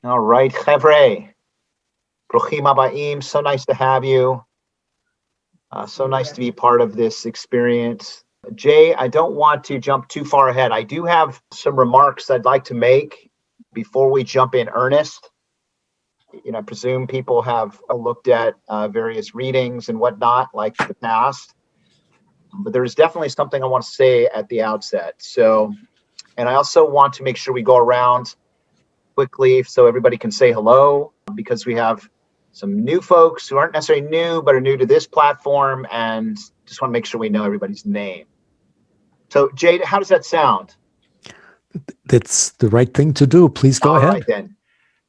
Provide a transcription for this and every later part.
All right, Chevre. Bruchim Abaim, so nice to have you. So nice to be part of this experience. Jay, I don't want to jump too far ahead. I do have some remarks I'd like to make before we jump in earnest. I presume people have looked at various readings and whatnot, like the past. But there's definitely something I want to say at the outset. So, and I also want to make sure we go around quickly so everybody can say hello, because we have some new folks who aren't necessarily new, but are new to this platform, and just want to make sure we know everybody's name. So, Jade, how does that sound? That's the right thing to do. Please go ahead. All right, then.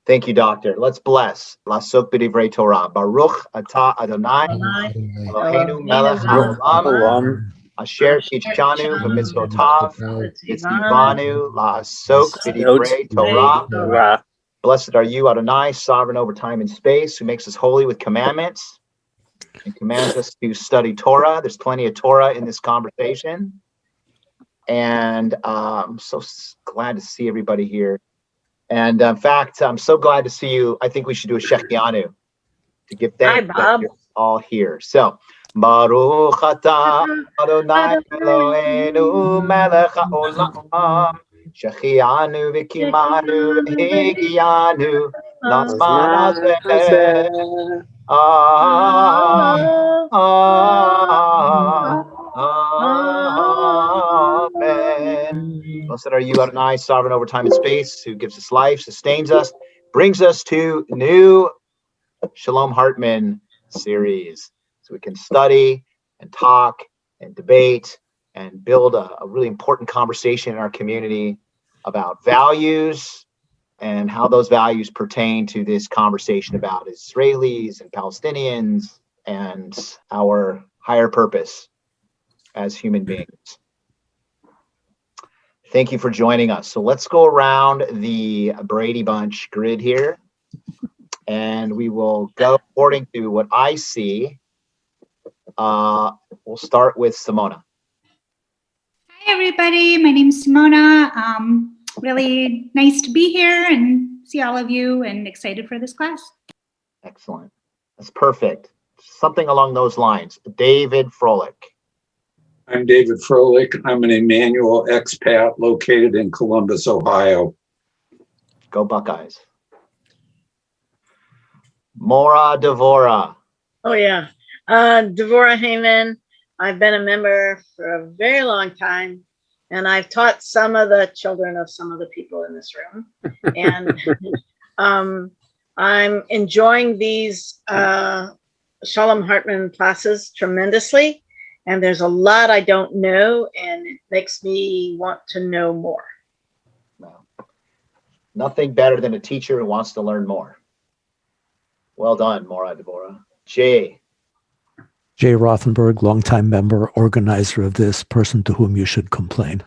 Thank you, Doctor. Let's bless. Lasok b'divrei Torah. Baruch atah Adonai, Eloheinu melech haolam, asher kitshanu b'mitzvotav, v'tzivanu la'asok b'divrei Torah. Blessed are you, Adonai, sovereign over time and space, who makes us holy with commandments and commands us to study Torah. There's plenty of Torah in this conversation. And I'm so glad to see everybody here. And in fact, I'm so glad to see you. I think we should do a Shechianu to give thanks that you're all here. So, Baruch atah Adonai Eloheinu melech haolam, Shechianu v'kimanu v'higianu l'zman hazeh. Amen. Blessed are you, Adonai, sovereign over time and space, who gives us life, sustains us, brings us to new Shalom Hartman series, so we can study and talk and debate and build a really important conversation in our community about values and how those values pertain to this conversation about Israelis and Palestinians and our higher purpose as human beings. Thank you for joining us. So let's go around the Brady Bunch grid here, and we will go according to what I see. We'll start with Simona. Hi, everybody. My name is Simona. Really nice to be here and see all of you, and excited for this class. Excellent. That's perfect. Something along those lines. David Froelich. I'm David Froelich. I'm an Emmanuel expat located in Columbus, Ohio. Go Buckeyes. Mora Devora. Oh, yeah. Devora Heyman. I've been a member for a very long time, and I've taught some of the children of some of the people in this room. And I'm enjoying these Shalom Hartman classes tremendously. And there's a lot I don't know, and it makes me want to know more. Well, nothing better than a teacher who wants to learn more. Well done, Mora Devora. Jay Rothenberg, longtime member, organizer of this, person to whom you should complain.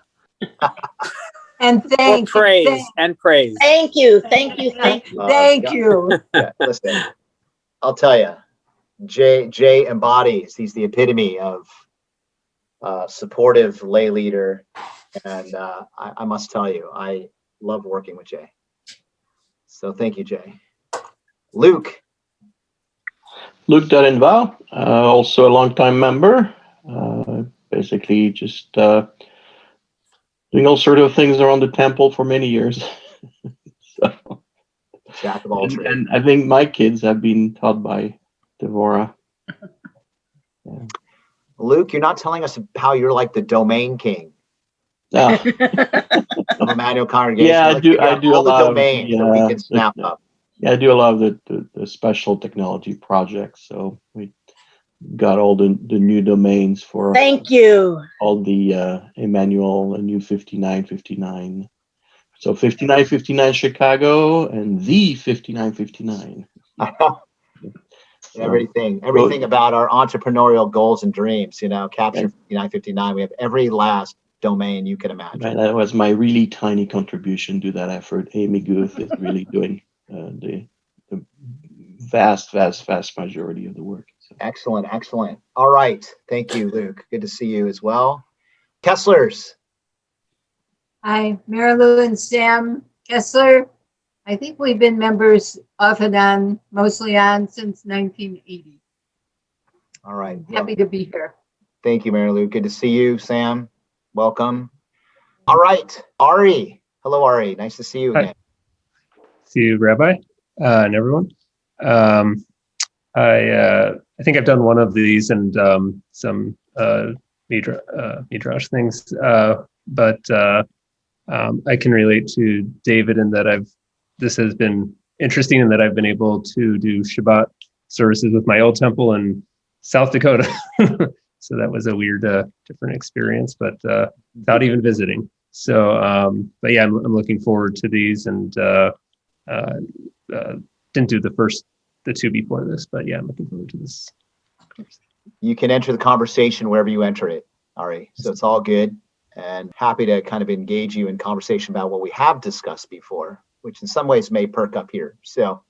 And thank praise. Thank you. Thank you. Yeah, listen, I'll tell you, Jay embodies. He's the epitome of supportive lay leader, and I must tell you, I love working with Jay. So thank you, Jay. Luke Darenval, also a longtime member. Basically, just doing all sort of things around the temple for many years. So, jack of all trades. And I think my kids have been taught by Devora. Yeah. Luke, you're not telling us how you're like the domain king Yeah. of Emmanuel congregation. Yeah, I do all a lot the domains that we can snap up. Yeah, I do a lot of the special technology projects. So we got all the new domains for. Thank you. All the Emmanuel and new 5959. So 5959 Chicago and the 5959. Everything about our entrepreneurial goals and dreams, capture 5959. We have every last domain you can imagine. Right, that was my really tiny contribution to that effort. Amy Guth is really doing the vast majority of the work. So. Excellent. All right. Thank you, Luke. Good to see you as well. Kesslers. Hi, Mary Lou and Sam Kessler. I think we've been members off and on, mostly on since 1980. All right. Happy to be here. Thank you, Mary Lou. Good to see you, Sam. Welcome. All right, Ari. Hello, Ari. Nice to see you again. See you, Rabbi, and everyone. I think I've done one of these and some midrash things, but I can relate to David in that this has been interesting in that I've been able to do Shabbat services with my old temple in South Dakota. So that was a weird, different experience, but without even visiting. So, but yeah, I'm looking forward to these, and didn't do the two before this, but yeah, I'm looking forward to this. You can enter the conversation wherever you enter it, Ari. So it's all good, and happy to kind of engage you in conversation about what we have discussed before, which in some ways may perk up here. So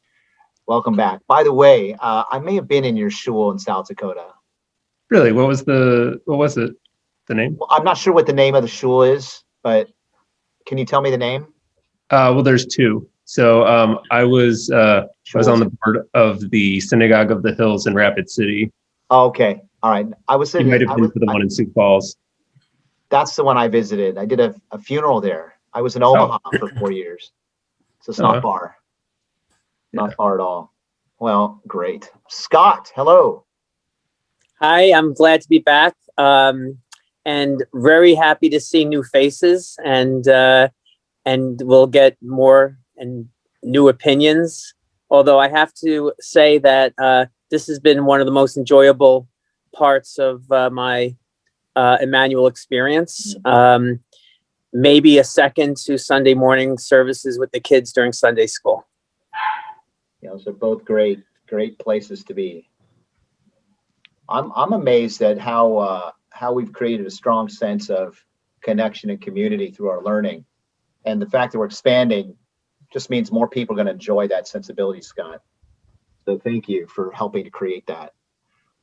welcome back. By the way, I may have been in your shul in South Dakota. Really? What was it? The name? Well, I'm not sure what the name of the shul is, but can you tell me the name? Well, there's two. So I was on the board of the Synagogue of the Hills in Rapid City. Oh, okay. All right. You might have been for the one in Sioux Falls. That's the one I visited. I did a funeral there. I was in Omaha for 4 years. So it's not far. Not far at all. Well, great. Scott, hello. Hi, I'm glad to be back, and very happy to see new faces, and we'll get more and new opinions. Although I have to say that this has been one of the most enjoyable parts of my Emmanuel experience. Maybe a second to Sunday morning services with the kids during Sunday school. Yeah, those are both great places to be. I'm amazed at how we've created a strong sense of connection and community through our learning, and the fact that we're expanding just means more people are going to enjoy that sensibility, Scott. So thank you for helping to create that.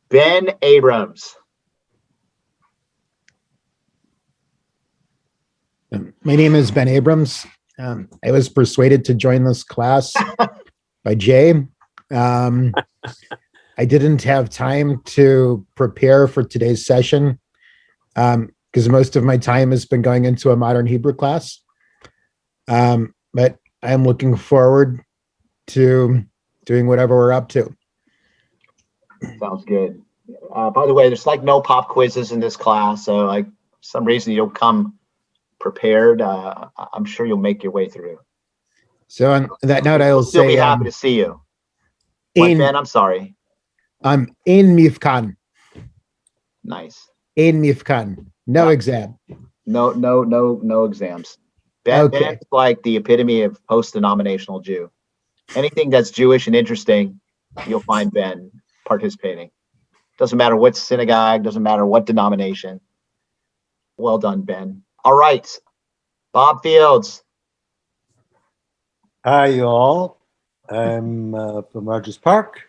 Ben Abrams. My name is Ben Abrams. I was persuaded to join this class by Jay. I didn't have time to prepare for today's session because most of my time has been going into a modern Hebrew class. But I'm looking forward to doing whatever we're up to. Sounds good. By the way, there's like no pop quizzes in this class, so like for some reason you don't come prepared. I'm sure you'll make your way through. So on that note, I will still say, be happy to see you. Ben, I'm sorry. I'm in Mifkan. Nice. In Mifkan. No exam. No exams. Ben's like the epitome of post-denominational Jew. Anything that's Jewish and interesting, you'll find Ben participating. Doesn't matter what synagogue, doesn't matter what denomination. Well done, Ben. All right. Bob Fields. Hi, you all. I'm from Rogers Park.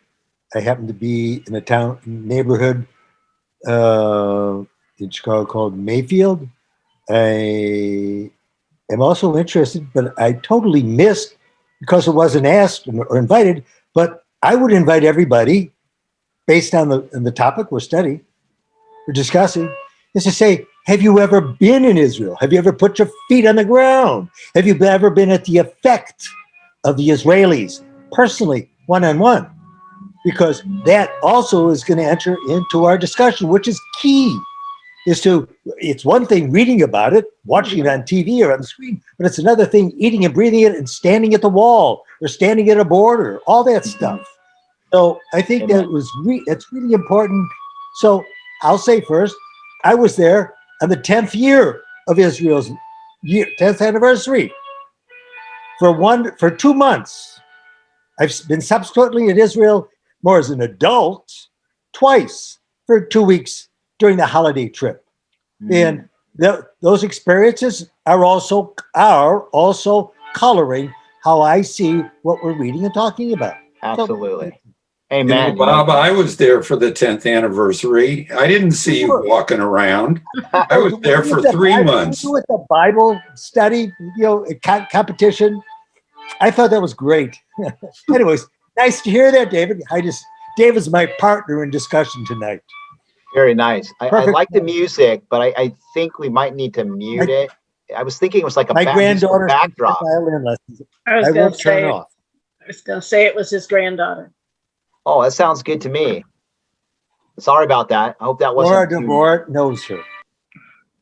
I happen to be in a neighborhood in Chicago called Mayfield. I am also interested, but I totally missed because it wasn't asked or invited, but I would invite everybody based on the topic we're studying, we're discussing, is to say, have you ever been in Israel? Have you ever put your feet on the ground? Have you ever been at the effect of the Israelis personally, one-on-one? Because that also is going to enter into our discussion, which is key. It's one thing reading about it, watching it on TV or on the screen, but it's another thing eating and breathing it and standing at the wall or standing at a border, all that stuff. So I think that's really important. So I'll say first, I was there on the 10th year of Israel's 10th anniversary for 2 months. I've been subsequently in Israel more as an adult twice for 2 weeks during the holiday trip. And those experiences are also coloring how I see what we're reading and talking about. Absolutely. Amen. Bob, I was there for the 10th anniversary. I didn't see you walking around. I was there for 3 months. With the Bible study, competition I thought that was great. Anyways, nice to hear that, David. David's my partner in discussion tonight. Very nice. I Perfect. like the music, but I think we might need to mute it. I was thinking it was like a My granddaughter backdrop. violin lessons. I was I gonna won't turn say, off. I was gonna say it was his granddaughter. Oh, that sounds good to me. Sorry about that. I hope that Laura wasn't too... DeVore knows her.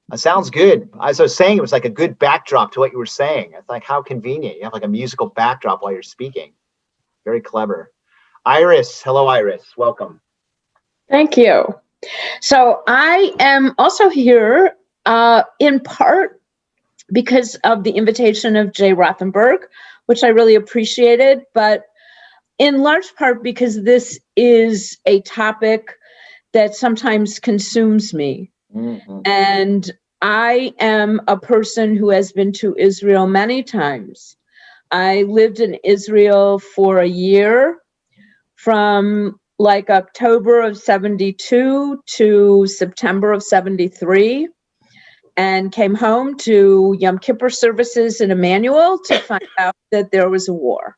That sounds good. As I was saying, it was like a good backdrop to what you were saying. It's like, how convenient. You have like a musical backdrop while you're speaking. Very clever. Iris. Hello, Iris. Welcome. Thank you. So I am also here in part because of the invitation of Jay Rothenberg, which I really appreciated, but in large part because this is a topic that sometimes consumes me. Mm-hmm. And I am a person who has been to Israel many times. I lived in Israel for a year from like October of 72 to September of 73, and came home to Yom Kippur services in Emmanuel to find out that there was a war.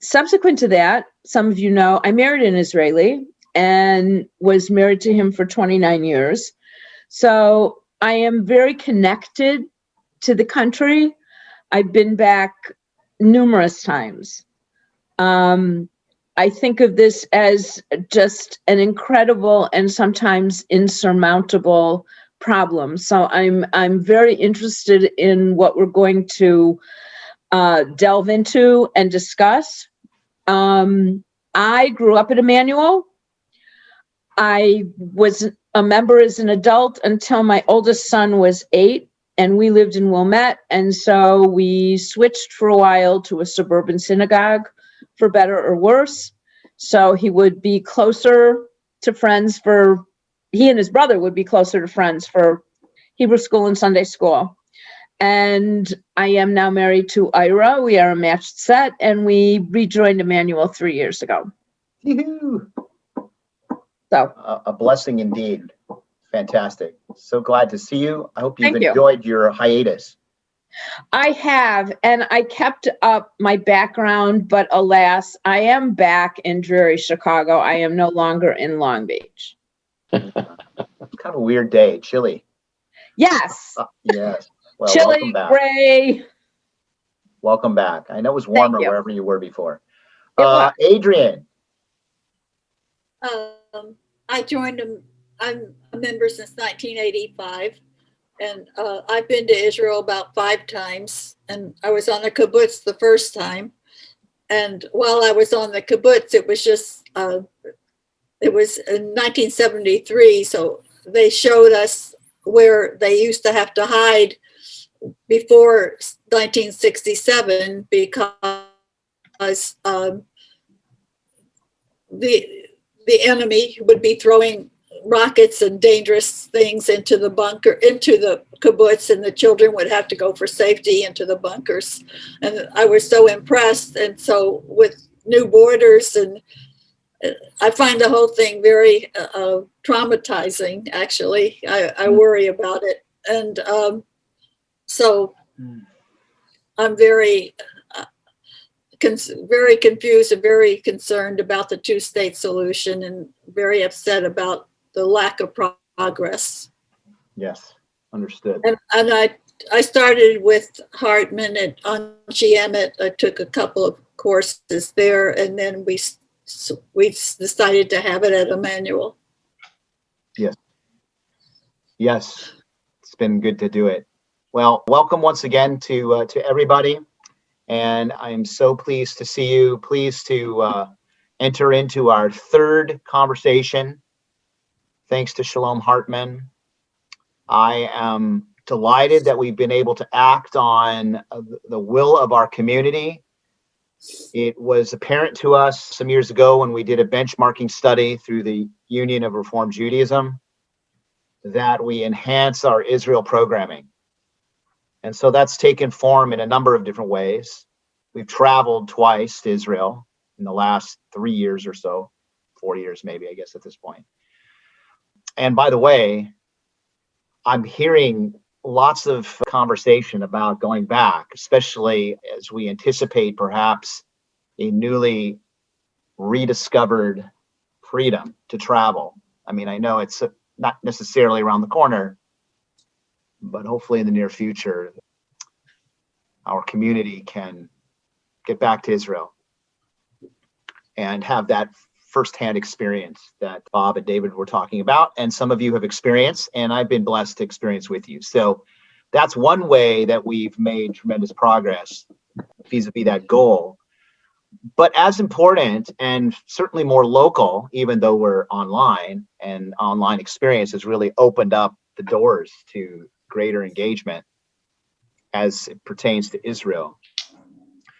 Subsequent to that, some of you know, I married an Israeli and was married to him for 29 years. So I am very connected to the country. I've been back numerous times. I think of this as just an incredible and sometimes insurmountable problem. So I'm very interested in what we're going to delve into and discuss. I grew up at Emmanuel. I was a member as an adult until my oldest son was 8, and we lived in Wilmette. And so we switched for a while to a suburban synagogue, for better or worse. So he would be closer to friends he and his brother would be closer to friends for Hebrew school and Sunday school. And I am now married to Ira. We are a matched set, and we rejoined Emmanuel 3 years ago. Yoo-hoo. So a blessing indeed. Fantastic. So glad to see you. I hope you've Thank you. enjoyed your hiatus. I have, and I kept up my background, but alas, I am back in dreary Chicago. I am no longer in Long Beach. It's kind of a weird day. Chilly. Yes. Yes. Well, chilly, welcome back. gray. Welcome back. I know it was warmer you. wherever you were before. It was. Adrian. I joined them. I'm a member since 1985, and I've been to Israel about 5 times, and I was on the kibbutz the first time. And while I was on the kibbutz, it was just, it was in 1973, so they showed us where they used to have to hide before 1967 because the enemy would be throwing rockets and dangerous things into the bunker, into the kibbutz, and the children would have to go for safety into the bunkers. And I was so impressed. And so with new borders, and I find the whole thing very traumatizing, actually. I worry about it. And so I'm very confused and very concerned about the two-state solution, and very upset about the lack of progress. Yes, understood. And I started with Hartman on GM. I took a couple of courses there, and then we decided to have it at Emmanuel. Yes. Yes, it's been good to do it. Well, welcome once again to everybody. And I am so pleased to see you. Pleased to enter into our third conversation. Thanks to Shalom Hartman. I am delighted that we've been able to act on the will of our community. It was apparent to us some years ago when we did a benchmarking study through the Union of Reform Judaism that we enhance our Israel programming. And so that's taken form in a number of different ways. We've traveled twice to Israel in the last 3 years or so, 4 years maybe, I guess, at this point. And by the way, I'm hearing lots of conversation about going back, especially as we anticipate perhaps a newly rediscovered freedom to travel. I mean, I know it's not necessarily around the corner, but hopefully in the near future, our community can get back to Israel and have that firsthand experience that Bob and David were talking about, and some of you have experienced, and I've been blessed to experience with you. So that's one way that we've made tremendous progress vis-a-vis that goal. But as important, and certainly more local, even though we're online, and online experience has really opened up the doors to greater engagement as it pertains to Israel.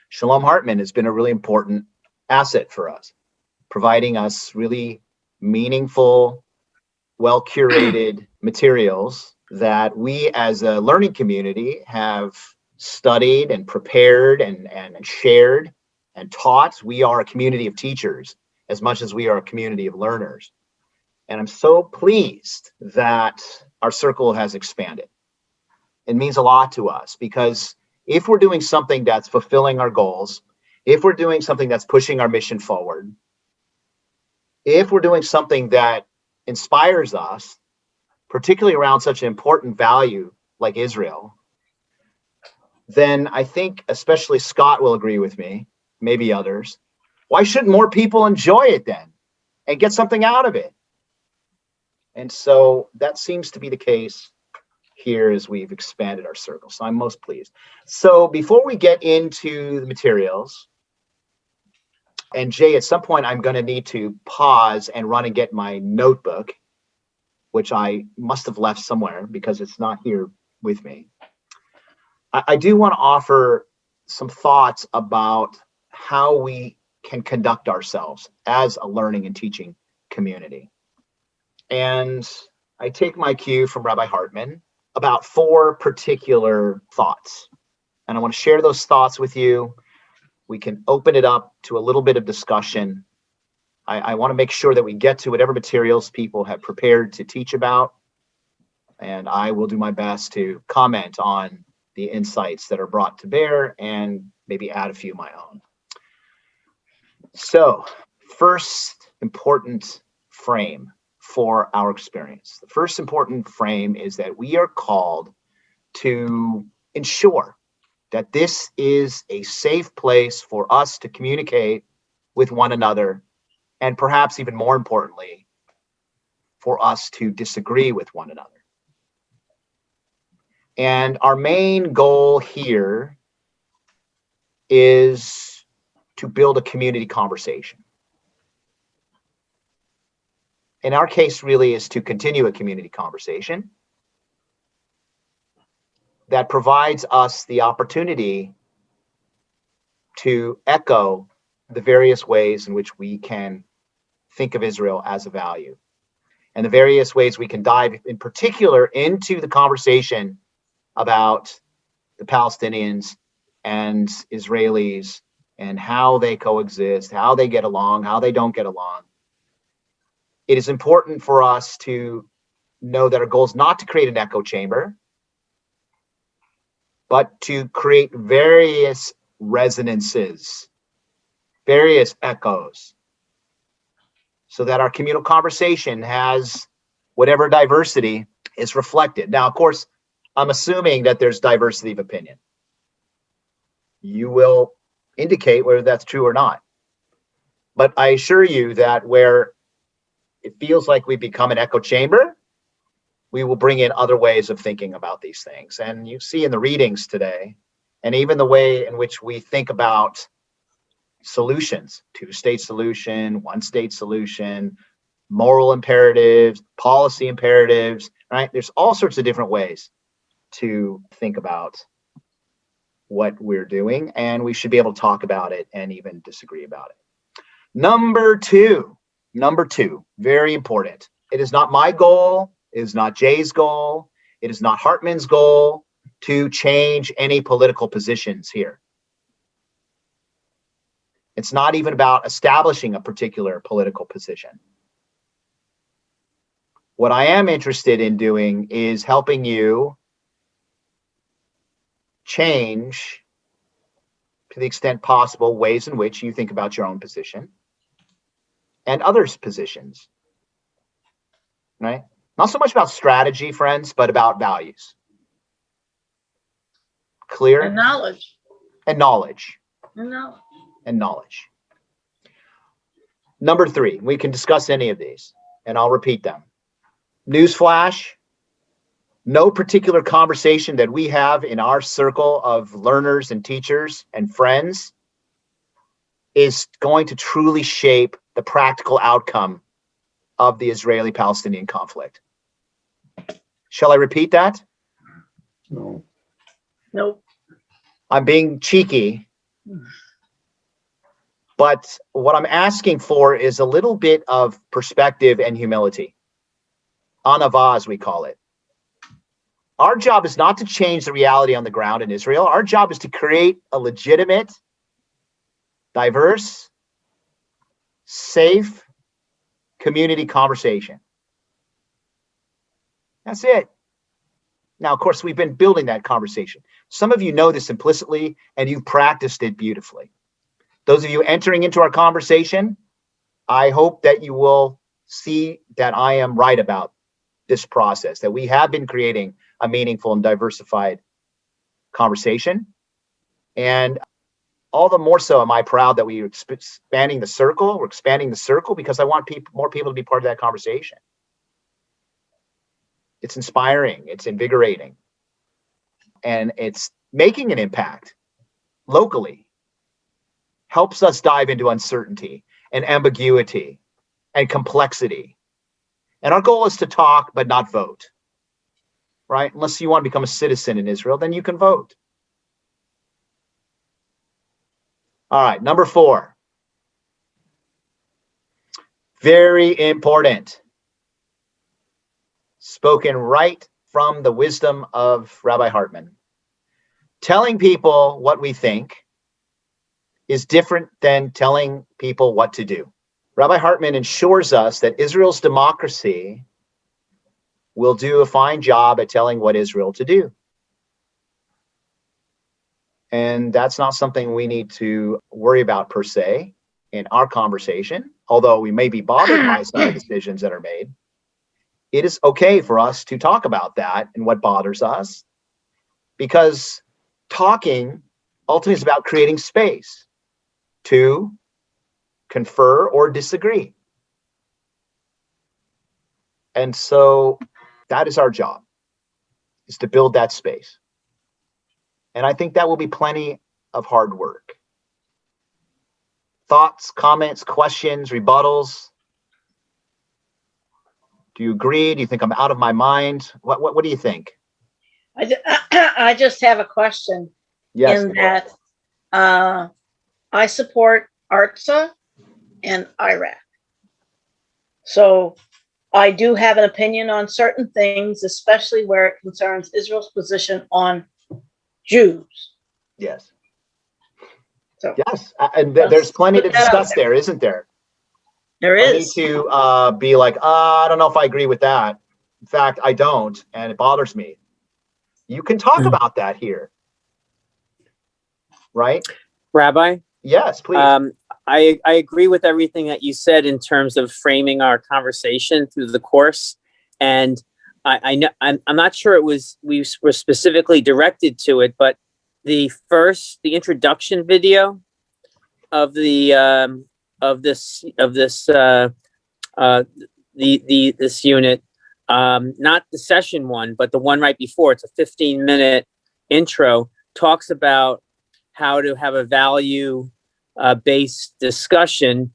Shalom Hartman has been a really important asset for us, providing us really meaningful, well-curated materials that we as a learning community have studied and prepared and shared and taught. We are a community of teachers as much as we are a community of learners. And I'm so pleased that our circle has expanded. It means a lot to us, because if we're doing something that's fulfilling our goals, if we're doing something that's pushing our mission forward, if we're doing something that inspires us, particularly around such an important value like Israel, then I think especially Scott will agree with me, maybe others. Why shouldn't more people enjoy it then and get something out of it? And so that seems to be the case here as we've expanded our circle. So I'm most pleased. So before we get into the materials, and Jay, at some point I'm going to need to pause and run and get my notebook, which I must have left somewhere because it's not here with me. I do want to offer some thoughts about how we can conduct ourselves as a learning and teaching community. And I take my cue from Rabbi Hartman about 4 particular thoughts. And I want to share those thoughts with you. We can open it up to a little bit of discussion. I want to make sure that we get to whatever materials people have prepared to teach about. And I will do my best to comment on the insights that are brought to bear and maybe add a few of my own. So, first important frame for our experience. The first important frame is that we are called to ensure that this is a safe place for us to communicate with one another, and perhaps even more importantly, for us to disagree with one another. And our main goal here is to build a community conversation. In our case, really is to continue a community conversation that provides us the opportunity to echo the various ways in which we can think of Israel as a value, and the various ways we can dive in particular into the conversation about the Palestinians and Israelis and how they coexist, how they get along, how they don't get along. It is important for us to know that our goal is not to create an echo chamber, but to create various resonances, various echoes, so that our communal conversation has whatever diversity is reflected. Now, of course, I'm assuming that there's diversity of opinion. You will indicate whether that's true or not. But I assure you that where it feels like we've become an echo chamber, we will bring in other ways of thinking about these things. And you see in the readings today, and even the way in which we think about solutions, 2-state solution, 1-state solution, moral imperatives, policy imperatives, right? There's all sorts of different ways to think about what we're doing, and we should be able to talk about it and even disagree about it. Number two, very important. It is not my goal, it is not Jay's goal, it is not Hartman's goal to change any political positions here. It's not even about establishing a particular political position. What I am interested in doing is helping you change, to the extent possible, ways in which you think about your own position and others' positions, right? Not so much about strategy, friends, but about values. Clear? And knowledge. And knowledge. No. And knowledge. Number 3, we can discuss any of these, and I'll repeat them. Newsflash, no particular conversation that we have in our circle of learners and teachers and friends is going to truly shape the practical outcome of the Israeli-Palestinian conflict. Shall I repeat that? No. Nope. I'm being cheeky, but what I'm asking for is a little bit of perspective and humility. Anava, as we call it. Our job is not to change the reality on the ground in Israel. Our job is to create a legitimate, diverse, safe community conversation. That's it. Now, of course, we've been building that conversation. Some of you know this implicitly, and you've practiced it beautifully. Those of you entering into our conversation, I hope that you will see that I am right about this process, that we have been creating a meaningful and diversified conversation. And all the more so am I proud that we're expanding the circle. We're expanding the circle because I want more people to be part of that conversation. It's inspiring, it's invigorating, and it's making an impact locally. Helps us dive into uncertainty and ambiguity and complexity. And our goal is to talk, but not vote, right? Unless you want to become a citizen in Israel, then you can vote. All right, number 4. Very important. Spoken right from the wisdom of Rabbi Hartman. Telling people what we think is different than telling people what to do. Rabbi Hartman ensures us that Israel's democracy will do a fine job at telling what Israel to do. And that's not something we need to worry about per se in our conversation, although we may be bothered by some of the decisions that are made. It is okay for us to talk about that and what bothers us, because talking ultimately is about creating space to confer or disagree. And so that is our job, is to build that space. And I think that will be plenty of hard work. Thoughts, comments, questions, rebuttals? Do you agree? Do you think I'm out of my mind? What do you think? I just have a question. Yes. In that I support Artsakh and Iraq. So I do have an opinion on certain things, especially where it concerns Israel's position on Jews. Yes. So, yes. And there's plenty to discuss there, isn't there? There is. To be like, I don't know if I agree with that. In fact, I don't, and it bothers me. You can talk about that here. Right? Rabbi? Yes, please. I agree with everything that you said in terms of framing our conversation through the course. And I know I'm not sure we were specifically directed to it, but the introduction video of this unit, not the session one, but the one right before, it's a 15-minute intro, talks about how to have a value based discussion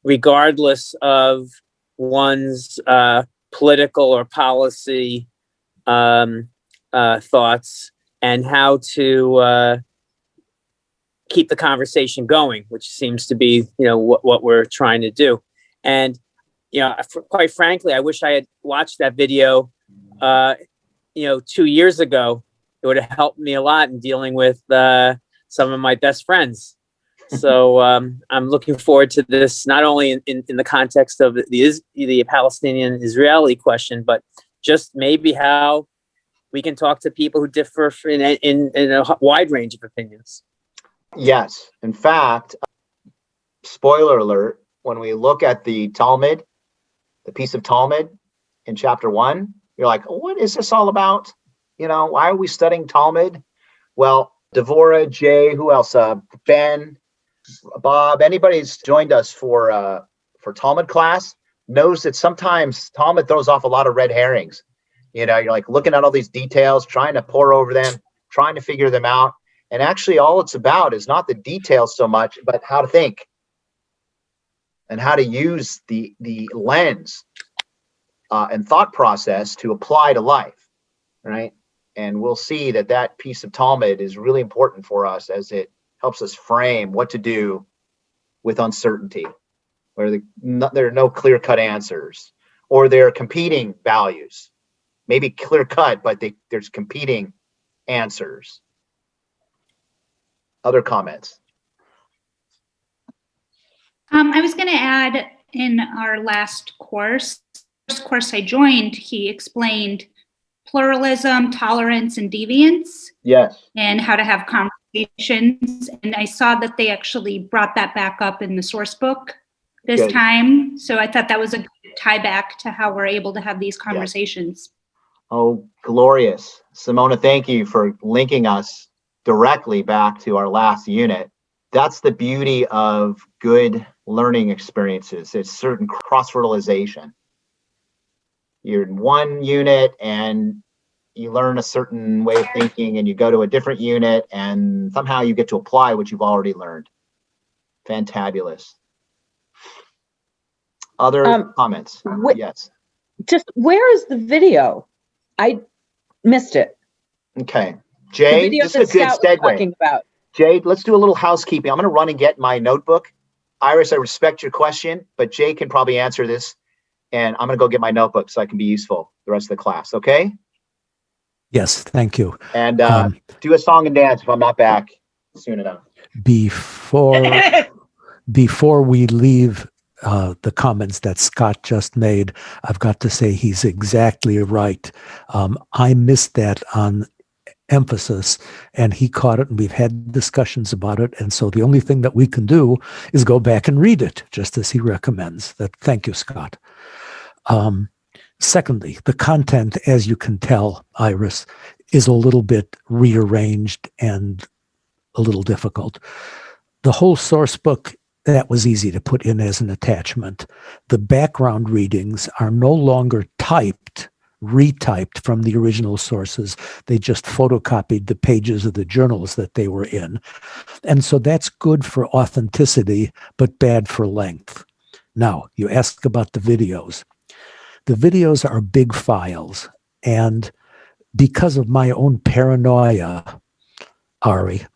regardless of one's political or policy thoughts, and how to keep the conversation going, which seems to be, what we're trying to do. And, quite frankly, I wish I had watched that video, 2 years ago. It would have helped me a lot in dealing with some of my best friends. So I'm looking forward to this, not only in the context of the Palestinian-Israeli question, but just maybe how we can talk to people who differ in a wide range of opinions. Yes. In fact, spoiler alert, when we look at the Talmud, the piece of Talmud in chapter 1, you're like, what is this all about? You know, why are we studying Talmud? Well, Devorah, Jay, who else? Ben, Bob, anybody who's joined us for Talmud class knows that sometimes Talmud throws off a lot of red herrings. You know, you're like looking at all these details, trying to pore over them, trying to figure them out. And actually all it's about is not the details so much, but how to think and how to use the lens and thought process to apply to life, right? And we'll see that that piece of Talmud is really important for us as it helps us frame what to do with uncertainty, where there are no clear-cut answers, or there are competing values. Maybe clear-cut, but there's competing answers. Other comments? I was going to add, in our last course, first course I joined, he explained pluralism, tolerance, and deviance. Yes. And how to have conversations. And I saw that they actually brought that back up in the source book this Good. time. So I thought that was a good tie back to how we're able to have these conversations. Oh, glorious. Simona, thank you for linking us directly back to our last unit. That's the beauty of good learning experiences. It's certain cross-fertilization. You're in one unit and you learn a certain way of thinking, and you go to a different unit and somehow you get to apply what you've already learned. Fantabulous. Other comments? Yes. Just where is the video? I missed it. Okay. Jay, this is a good segue. Jay, let's do a little housekeeping. I'm going to run and get my notebook. Iris, I respect your question, but Jay can probably answer this. And I'm going to go get my notebook so I can be useful the rest of the class. Okay? Yes, thank you. And do a song and dance if I'm not back soon enough. Before we leave the comments that Scott just made, I've got to say he's exactly right. I missed that on emphasis, and he caught it, and we've had discussions about it. And so the only thing that we can do is go back and read it, just as he recommends. Thank you, Scott. Secondly, the content, as you can tell, Iris, is a little bit rearranged and a little difficult. The whole source book, that was easy to put in as an attachment. The background readings are no longer retyped from the original sources. They just photocopied the pages of the journals that they were in. And so that's good for authenticity, but bad for length. Now, you asked about the videos. The videos are big files, and because of my own paranoia, Ari,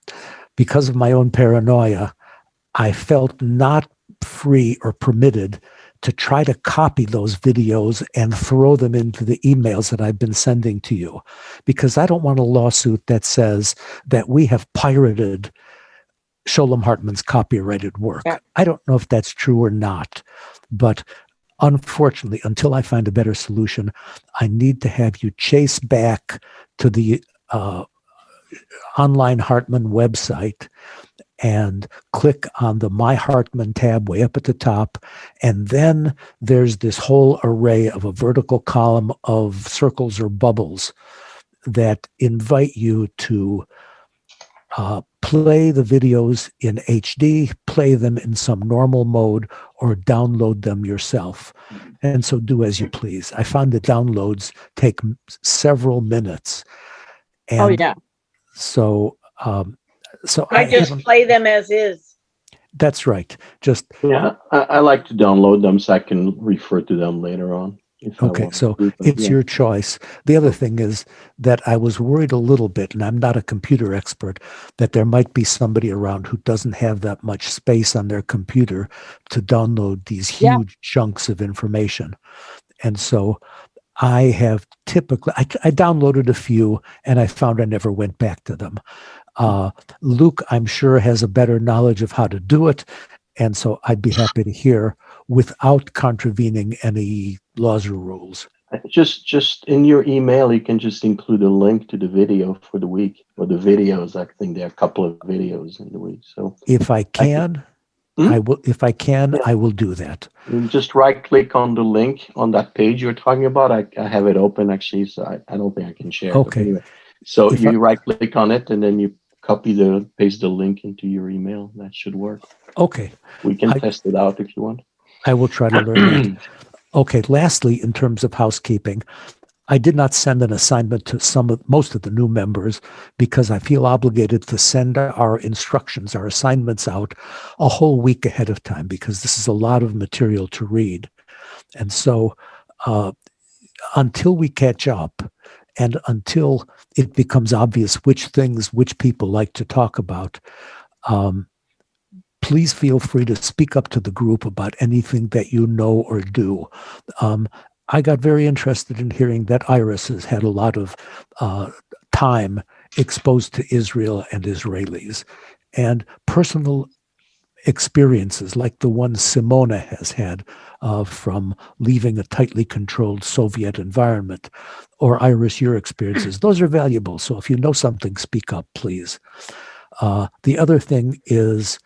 I felt not free or permitted to try to copy those videos and throw them into the emails that I've been sending to you, because I don't want a lawsuit that says that we have pirated Shalom Hartman's copyrighted work. I don't know if that's true or not, but unfortunately, until I find a better solution, I need to have you chase back to the online Hartman website and click on the My Hartman tab way up at the top. And then there's this whole array of a vertical column of circles or bubbles that invite you to play the videos in HD, play them in some normal mode, or download them yourself. And so do as you please. I found the downloads take several minutes. And so I just play them as is. That's right. I like to download them so I can refer to them later on. Okay, so it's your choice. The other thing is that I was worried a little bit, and I'm not a computer expert, that there might be somebody around who doesn't have that much space on their computer to download these huge chunks of information. And so I have typically, I downloaded a few, and I found I never went back to them. Luke, I'm sure, has a better knowledge of how to do it, and so I'd be happy to hear without contravening any laws or rules. Just in your email, you can just include a link to the video for the week, or the videos. I think there are a couple of videos in the week. So If I can, I will. If I can, I will do that. you just right click on the link on that page you're talking about. I have it open actually, so I don't think I can share it. But Okay. anyway, so If you right click on it and then you paste the link into your email. That should work. Okay. We can test it out if you want. I will try to learn that. Okay. Lastly, in terms of housekeeping, I did not send an assignment to most of the new members because I feel obligated to send our instructions, our assignments out a whole week ahead of time because this is a lot of material to read. And so until we catch up and until it becomes obvious which people like to talk about, please feel free to speak up to the group about anything that you know or do. I got very interested in hearing that Iris has had a lot of time exposed to Israel and Israelis, and personal experiences like the one Simona has had from leaving a tightly controlled Soviet environment, or Iris, your experiences. Those are valuable. So if you know something, speak up, please. The other thing is,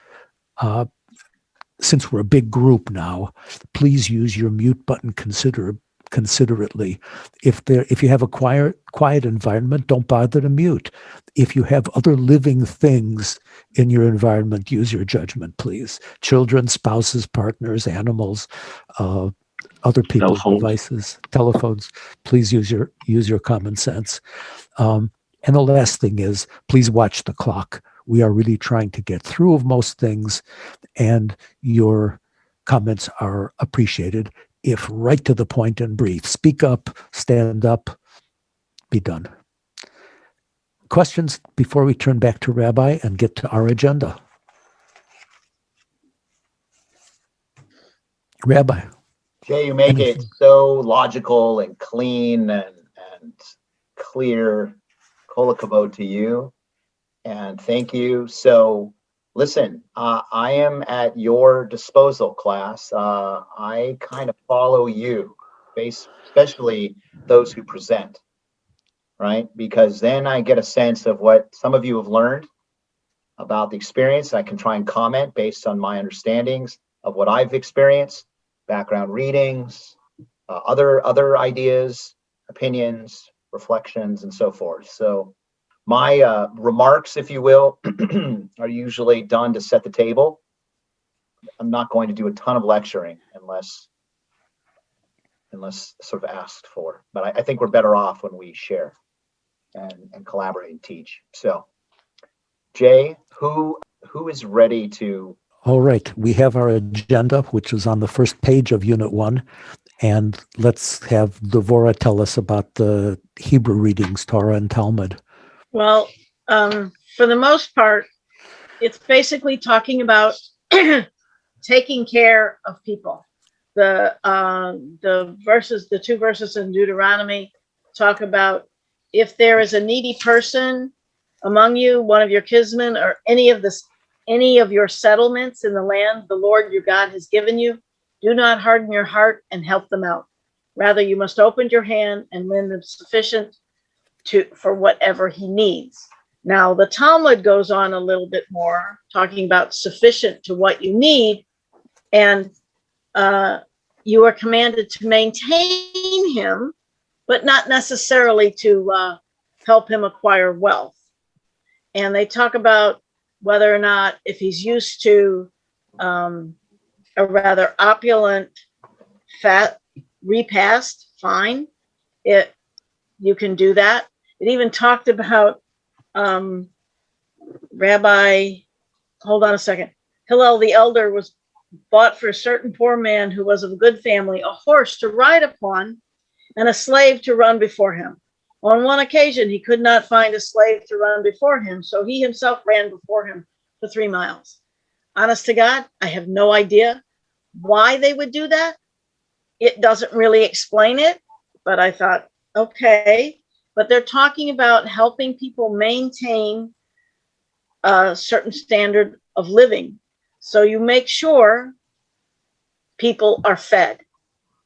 since we're a big group now, please use your mute button considerately. If you have a quiet environment, don't bother to mute. If you have other living things in your environment, use your judgment, please. Children, spouses, partners, animals, other people's devices, telephones. Please use your common sense. And the last thing is, please watch the clock. We are really trying to get through of most things, and your comments are appreciated if right to the point and brief. Speak up, stand up, be done. Questions before we turn back to Rabbi and get to our agenda? Rabbi. Jay, you make it so logical and clean and clear. Kol hakavod to you, and thank you. So listen, I am at your disposal, class. I kind of follow you, especially those who present, right? Because then I get a sense of what some of you have learned about the experience. I can try and comment based on my understandings of what I've experienced, background readings, other ideas, opinions, reflections, and so forth. So my remarks, if you will, are usually done to set the table. I'm not going to do a ton of lecturing unless sort of asked for. But I think we're better off when we share and collaborate and teach. So, Jay, who is ready to? All right, we have our agenda, which is on the first page of Unit 1. And let's have Devorah tell us about the Hebrew readings, Torah and Talmud. Well, for the most part, it's basically talking about taking care of people. The two verses in Deuteronomy talk about if there is a needy person among you, one of your kinsmen, or any of your settlements in the land the Lord your God has given you, do not harden your heart and help them out. Rather, you must open your hand and lend them sufficient for whatever he needs. Now, the Talmud goes on a little bit more, talking about sufficient to what you need, and you are commanded to maintain him, but not necessarily to help him acquire wealth. And they talk about whether or not, if he's used to a rather opulent fat repast, fine, you can do that. It even talked about Rabbi, hold on a second, Hillel the elder was bought for a certain poor man who was of a good family a horse to ride upon and a slave to run before him. On one occasion, he could not find a slave to run before him, so he himself ran before him for 3 miles. Honest to God, I have no idea why they would do that. It doesn't really explain it, but I thought, okay. But they're talking about helping people maintain a certain standard of living. So you make sure people are fed,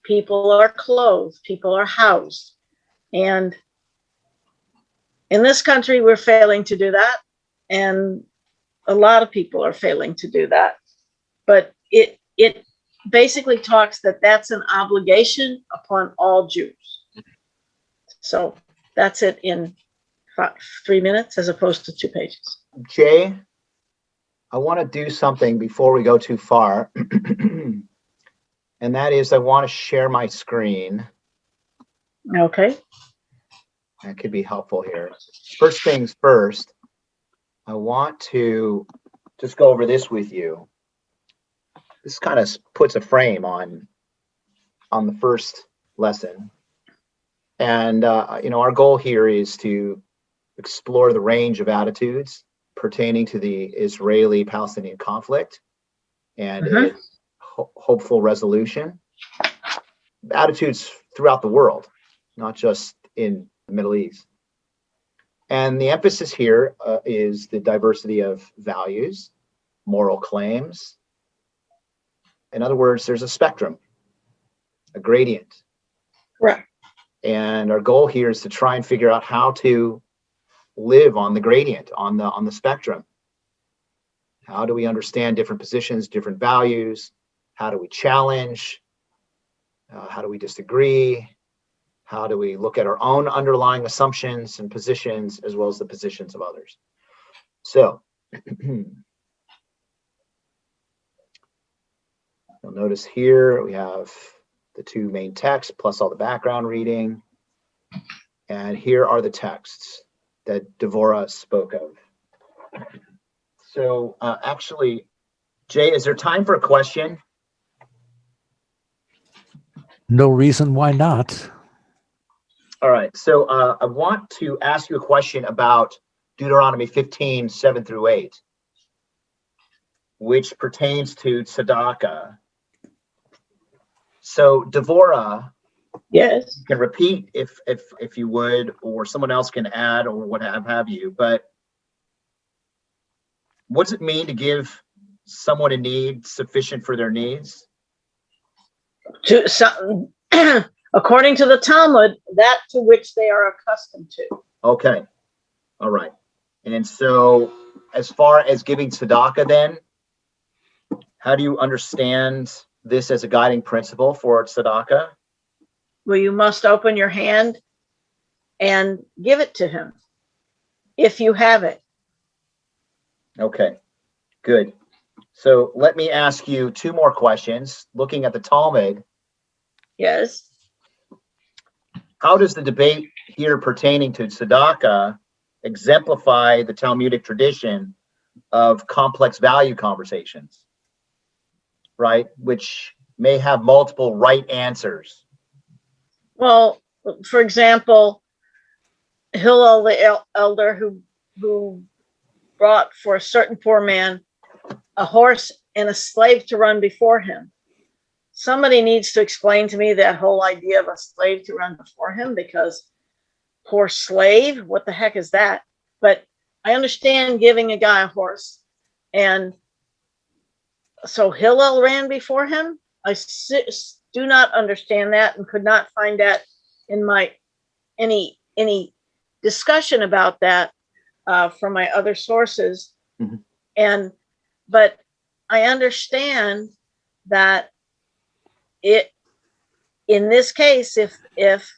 people are clothed, people are housed. And in this country, we're failing to do that. And a lot of people are failing to do that. But it basically talks that that's an obligation upon all Jews. So that's it in 3 minutes as opposed to 2 pages. Jay, I want to do something before we go too far. And that is I want to share my screen. Okay. That could be helpful here. First things first, I want to just go over this with you. This kind of puts a frame on the first lesson. And, our goal here is to explore the range of attitudes pertaining to the Israeli-Palestinian conflict and its hopeful resolution. Attitudes throughout the world, not just in the Middle East. And the emphasis here is the diversity of values, moral claims. In other words, there's a spectrum, a gradient. Right. And our goal here is to try and figure out how to live on the gradient, on the spectrum. How do we understand different positions, different values? How do we challenge? How do we disagree? How do we look at our own underlying assumptions and positions as well as the positions of others? So, you'll notice here we have the 2 main texts plus all the background reading. And here are the texts that Devorah spoke of. So actually, Jay, is there time for a question? No reason why not. All right. So I want to ask you a question about Deuteronomy 15, 7 through 8, which pertains to tzedakah. So Devorah, yes, you can repeat if you would, or someone else can add, or what have you. But what does it mean to give someone a need sufficient for their needs? To some, according to the Talmud, that to which they are accustomed to. Okay. All right. And so as far as giving tzedakah then, how do you understand this as a guiding principle for tzedakah? Well, you must open your hand and give it to him if you have it. Okay, good. So let me ask you 2 more questions. Looking at the Talmud. Yes. How does the debate here pertaining to tzedakah exemplify the Talmudic tradition of complex value conversations, right? Which may have multiple right answers. Well, for example, Hillel the elder who brought for a certain poor man a horse and a slave to run before him. Somebody needs to explain to me that whole idea of a slave to run before him, because poor slave, what the heck is that? But I understand giving a guy a horse. And so Hillel ran before him. I do not understand that and could not find that in my any discussion about that from my other sources. Mm-hmm. But I understand that in this case, if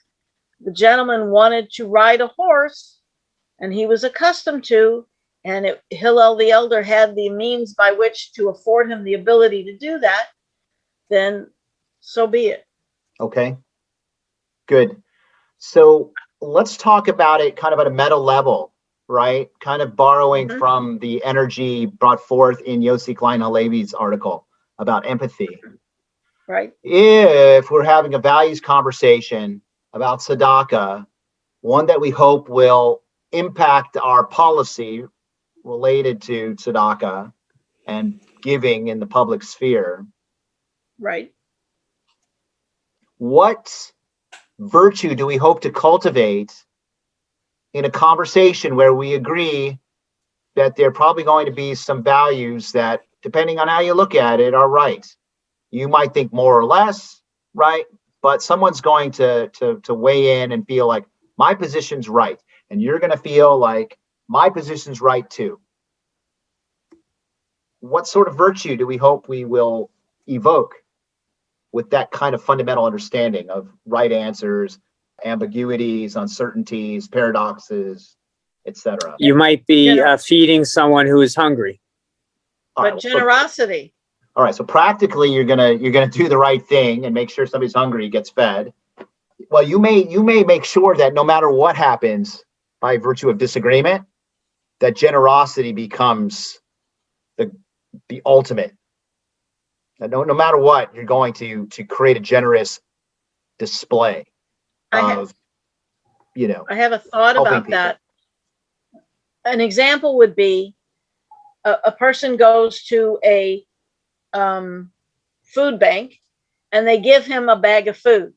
the gentleman wanted to ride a horse and he was accustomed to, and Hillel the elder had the means by which to afford him the ability to do that, then so be it. Okay, good. So let's talk about it kind of at a meta level, right? Kind of borrowing from the energy brought forth in Yossi Klein Halevi's article about empathy. Right. If we're having a values conversation about tzedakah, one that we hope will impact our policy related to tzedakah and giving in the public sphere. Right. What virtue do we hope to cultivate in a conversation where we agree that there are probably going to be some values that, depending on how you look at it, are right? You might think more or less, right? but someone's going to weigh in and feel like my position's right, and you're going to feel like my position's right too. What sort of virtue do we hope we will evoke with that kind of fundamental understanding of right answers, ambiguities, uncertainties, paradoxes, etc.? You might be feeding someone who is hungry. But generosity. All right, so practically you're gonna do the right thing and make sure somebody's hungry gets fed. Well, you may make sure that no matter what happens by virtue of disagreement, that generosity becomes the ultimate. No matter what, you're going to create a generous display of, I have a thought about that. An example would be a person goes to a food bank and they give him a bag of food.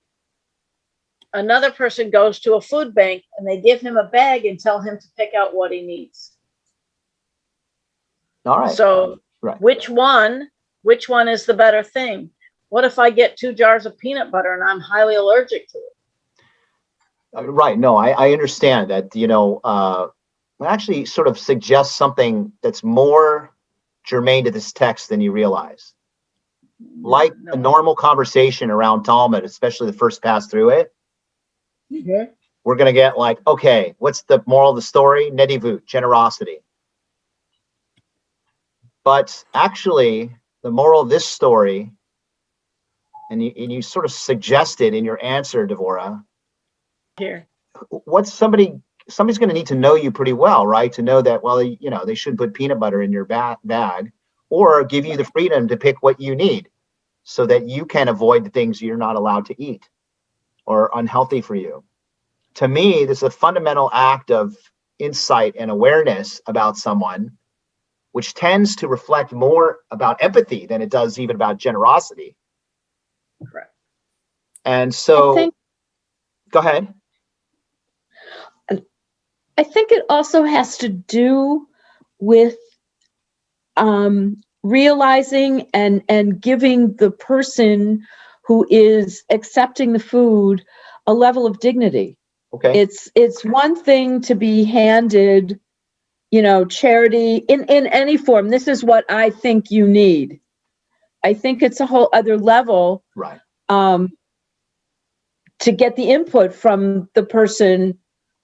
Another person goes to a food bank and they give him a bag and tell him to pick out what he needs. All right. So which one is the better thing? What if I get 2 jars of peanut butter and I'm highly allergic to it? Right. No, I understand that, it actually sort of suggests something that's more germane to this text than you realize. Like a normal conversation around Talmud, especially the first pass through it, we're going to get like, okay, what's the moral of the story? Nedivut, generosity. But actually, the moral of this story, and you sort of suggested in your answer, Devorah, here, what's somebody's going to need to know you pretty well, right? To know that, well, they should put peanut butter in your bag, or give you the freedom to pick what you need so that you can avoid the things you're not allowed to eat or unhealthy for you. To me, this is a fundamental act of insight and awareness about someone, which tends to reflect more about empathy than it does even about generosity. Correct. And so, go ahead. I think it also has to do with realizing and giving the person who is accepting the food a level of dignity. Okay. It's one thing to be handed, charity in any form. This is what I think you need. I think it's a whole other level, right? To get the input from the person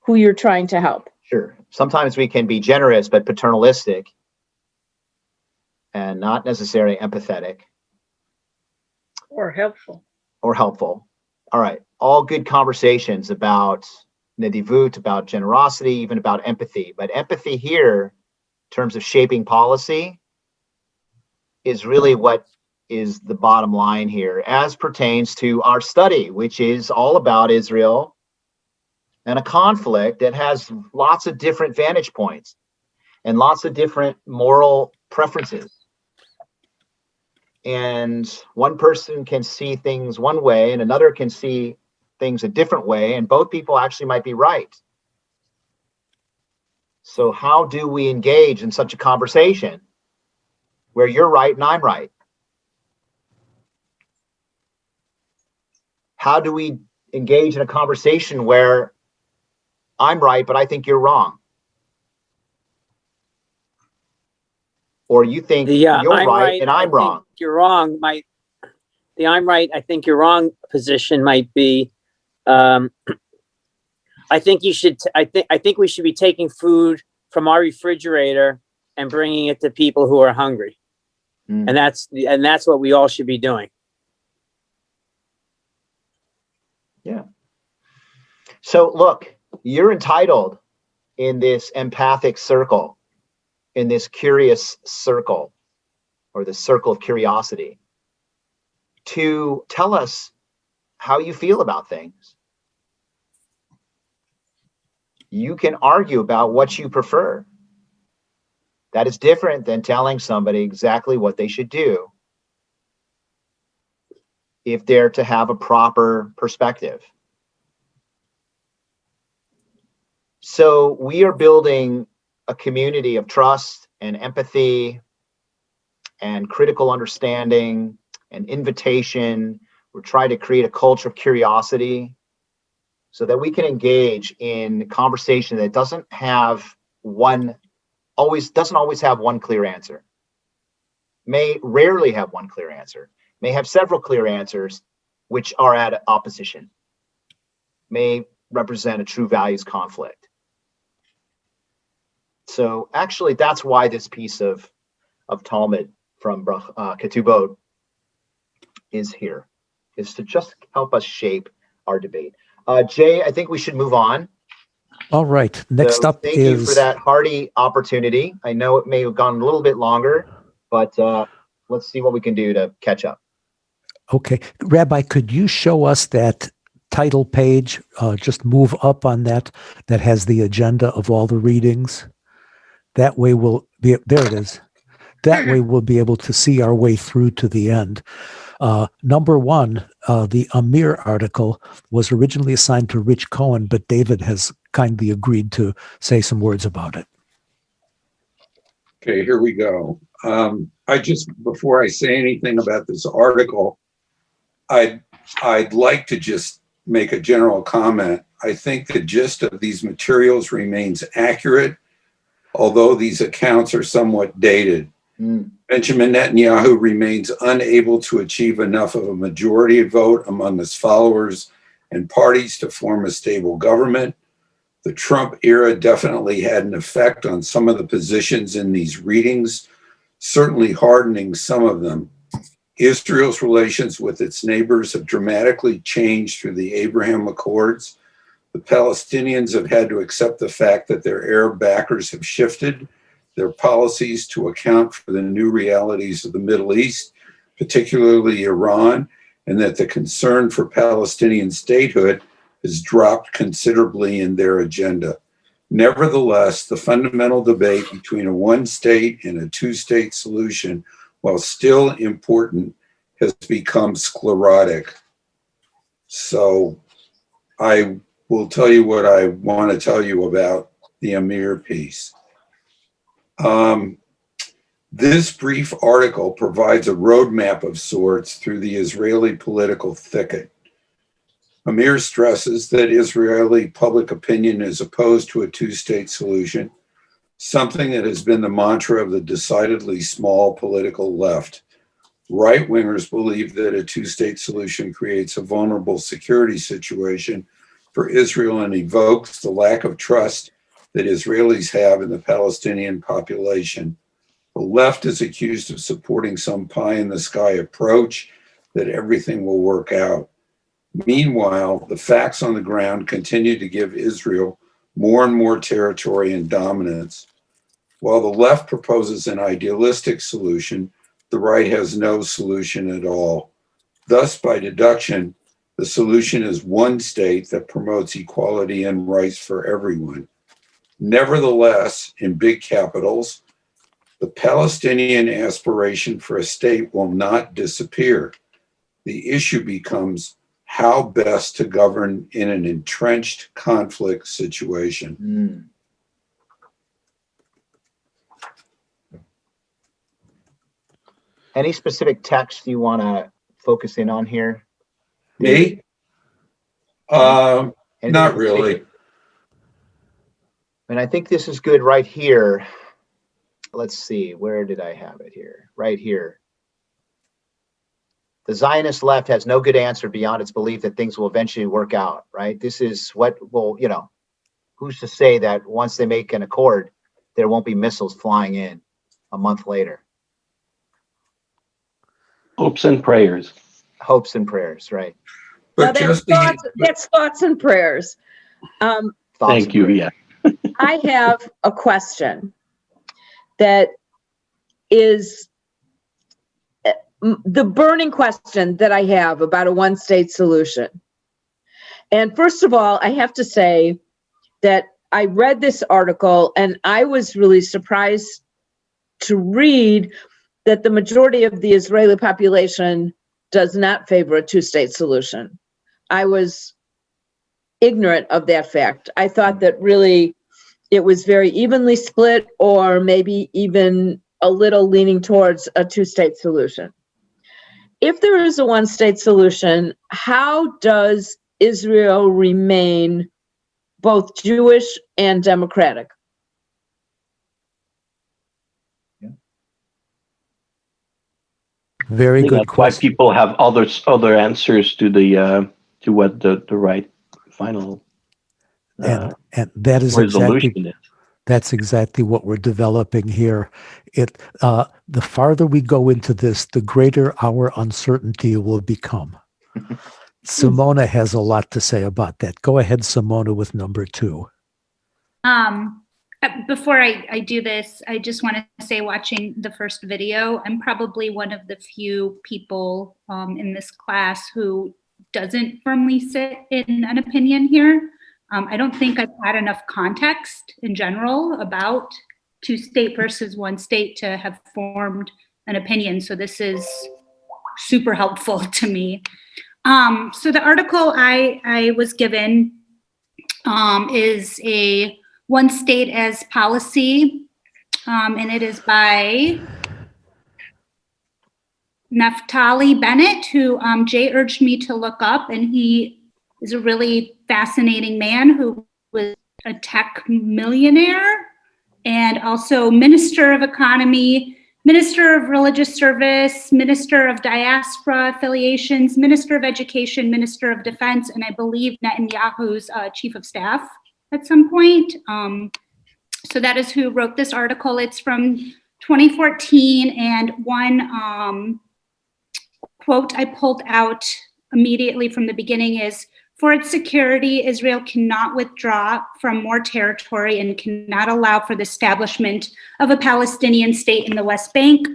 who you're trying to help. Sure. Sometimes we can be generous but paternalistic and not necessarily empathetic. Or helpful. All right. All good conversations about nedivut, about generosity, even about empathy. But empathy here, in terms of shaping policy, is really what is the bottom line here as pertains to our study, which is all about Israel and a conflict that has lots of different vantage points and lots of different moral preferences. And one person can see things one way and another can see things a different way, and both people actually might be right. So how do we engage in such a conversation where you're right and I'm right? How do we engage in a conversation where I'm right, but I think you're wrong? Or you think you're right and I'm wrong? You're wrong. The I'm right, I think you're wrong position might be, I think we should be taking food from our refrigerator and bringing it to people who are hungry. And that's what we all should be doing. Yeah. So look, you're entitled in this empathic circle, in this curious circle, or the circle of curiosity, to tell us how you feel about things. You can argue about what you prefer. That is different than telling somebody exactly what they should do if they're to have a proper perspective. So we are building a community of trust and empathy and critical understanding and invitation We're trying to create a culture of curiosity so that we can engage in conversation that doesn't always have one clear answer. May rarely have one clear answer. May have several clear answers which are at opposition. May represent a true values conflict. So actually, that's why this piece of Talmud from Ketubot is here, is to just help us shape our debate. Jay, I think we should move on. All right. Next up thank you for that hearty opportunity. I know it may have gone a little bit longer, but let's see what we can do to catch up. Okay. Rabbi, could you show us that title page? Just move up on that has the agenda of all the readings. That way we'll be, there it is. That way we'll be able to see our way through to the end. Number one, the Amir article was originally assigned to Rich Cohen, but David has kindly agreed to say some words about it. Okay, here we go. Before I say anything about this article, I'd like to just make a general comment. I think the gist of these materials remains accurate, although these accounts are somewhat dated. Benjamin Netanyahu remains unable to achieve enough of a majority vote among his followers and parties to form a stable government. The Trump era definitely had an effect on some of the positions in these readings, certainly hardening some of them. Israel's relations with its neighbors have dramatically changed through the Abraham Accords. The Palestinians have had to accept the fact that their Arab backers have shifted their policies to account for the new realities of the Middle East, particularly Iran, and that the concern for Palestinian statehood has dropped considerably in their agenda. Nevertheless, the fundamental debate between a one-state and a two-state solution, while still important, has become sclerotic. So I will tell you what I want to tell you about the Amir piece. This brief article provides a roadmap of sorts through the Israeli political thicket. Amir stresses that Israeli public opinion is opposed to a two-state solution, something that has been the mantra of the decidedly small political left. Right-wingers believe that a two-state solution creates a vulnerable security situation for Israel and evokes the lack of trust that Israelis have in the Palestinian population. The left is accused of supporting some pie-in-the-sky approach that everything will work out. Meanwhile, the facts on the ground continue to give Israel more and more territory and dominance. While the left proposes an idealistic solution, the right has no solution at all. Thus, by deduction, the solution is one state that promotes equality and rights for everyone. Nevertheless, in big capitals, the Palestinian aspiration for a state will not disappear. The issue becomes how best to govern in an entrenched conflict situation. Any specific text you want to focus in on here? Me? Not really. And I think this is good right here. Let's see, where did I have it here? Right here. The Zionist left has no good answer beyond its belief that things will eventually work out, right? This is what will, who's to say that once they make an accord, there won't be missiles flying in a month later? Hopes and prayers. Hopes and prayers, right? But that's thoughts and prayers. Thank you, yeah. I have a question that is the burning question that I have about a one-state solution. And first of all, I have to say that I read this article and I was really surprised to read that the majority of the Israeli population does not favor a two-state solution. I was ignorant of that fact. I thought that really it was very evenly split, or maybe even a little leaning towards a two-state solution. if there is a one-state solution, how does Israel remain both Jewish and democratic? Very good That's why question. people have other answers to the to what the right final And that is resolution exactly is. that's exactly what we're developing here. The farther we go into this, the greater our uncertainty will become. Simona has a lot to say about that. Go ahead, Simona, with number 2. Before I do this, I just want to say, watching the first video, I'm probably one of the few people in this class who doesn't firmly sit in an opinion here. I don't think I've had enough context in general about 2-state versus 1-state to have formed an opinion. So this is super helpful to me. So the article I was given is a 1-state as policy, and it is by Naftali Bennett, who Jay urged me to look up, and he is a really fascinating man who was a tech millionaire and also Minister of Economy, Minister of Religious Service, Minister of Diaspora Affiliations, Minister of Education, Minister of Defense, and I believe Netanyahu's Chief of Staff at some point. So that is who wrote this article. It's from 2014, and one quote I pulled out immediately from the beginning is, "For its security, Israel cannot withdraw from more territory and cannot allow for the establishment of a Palestinian state in the West Bank.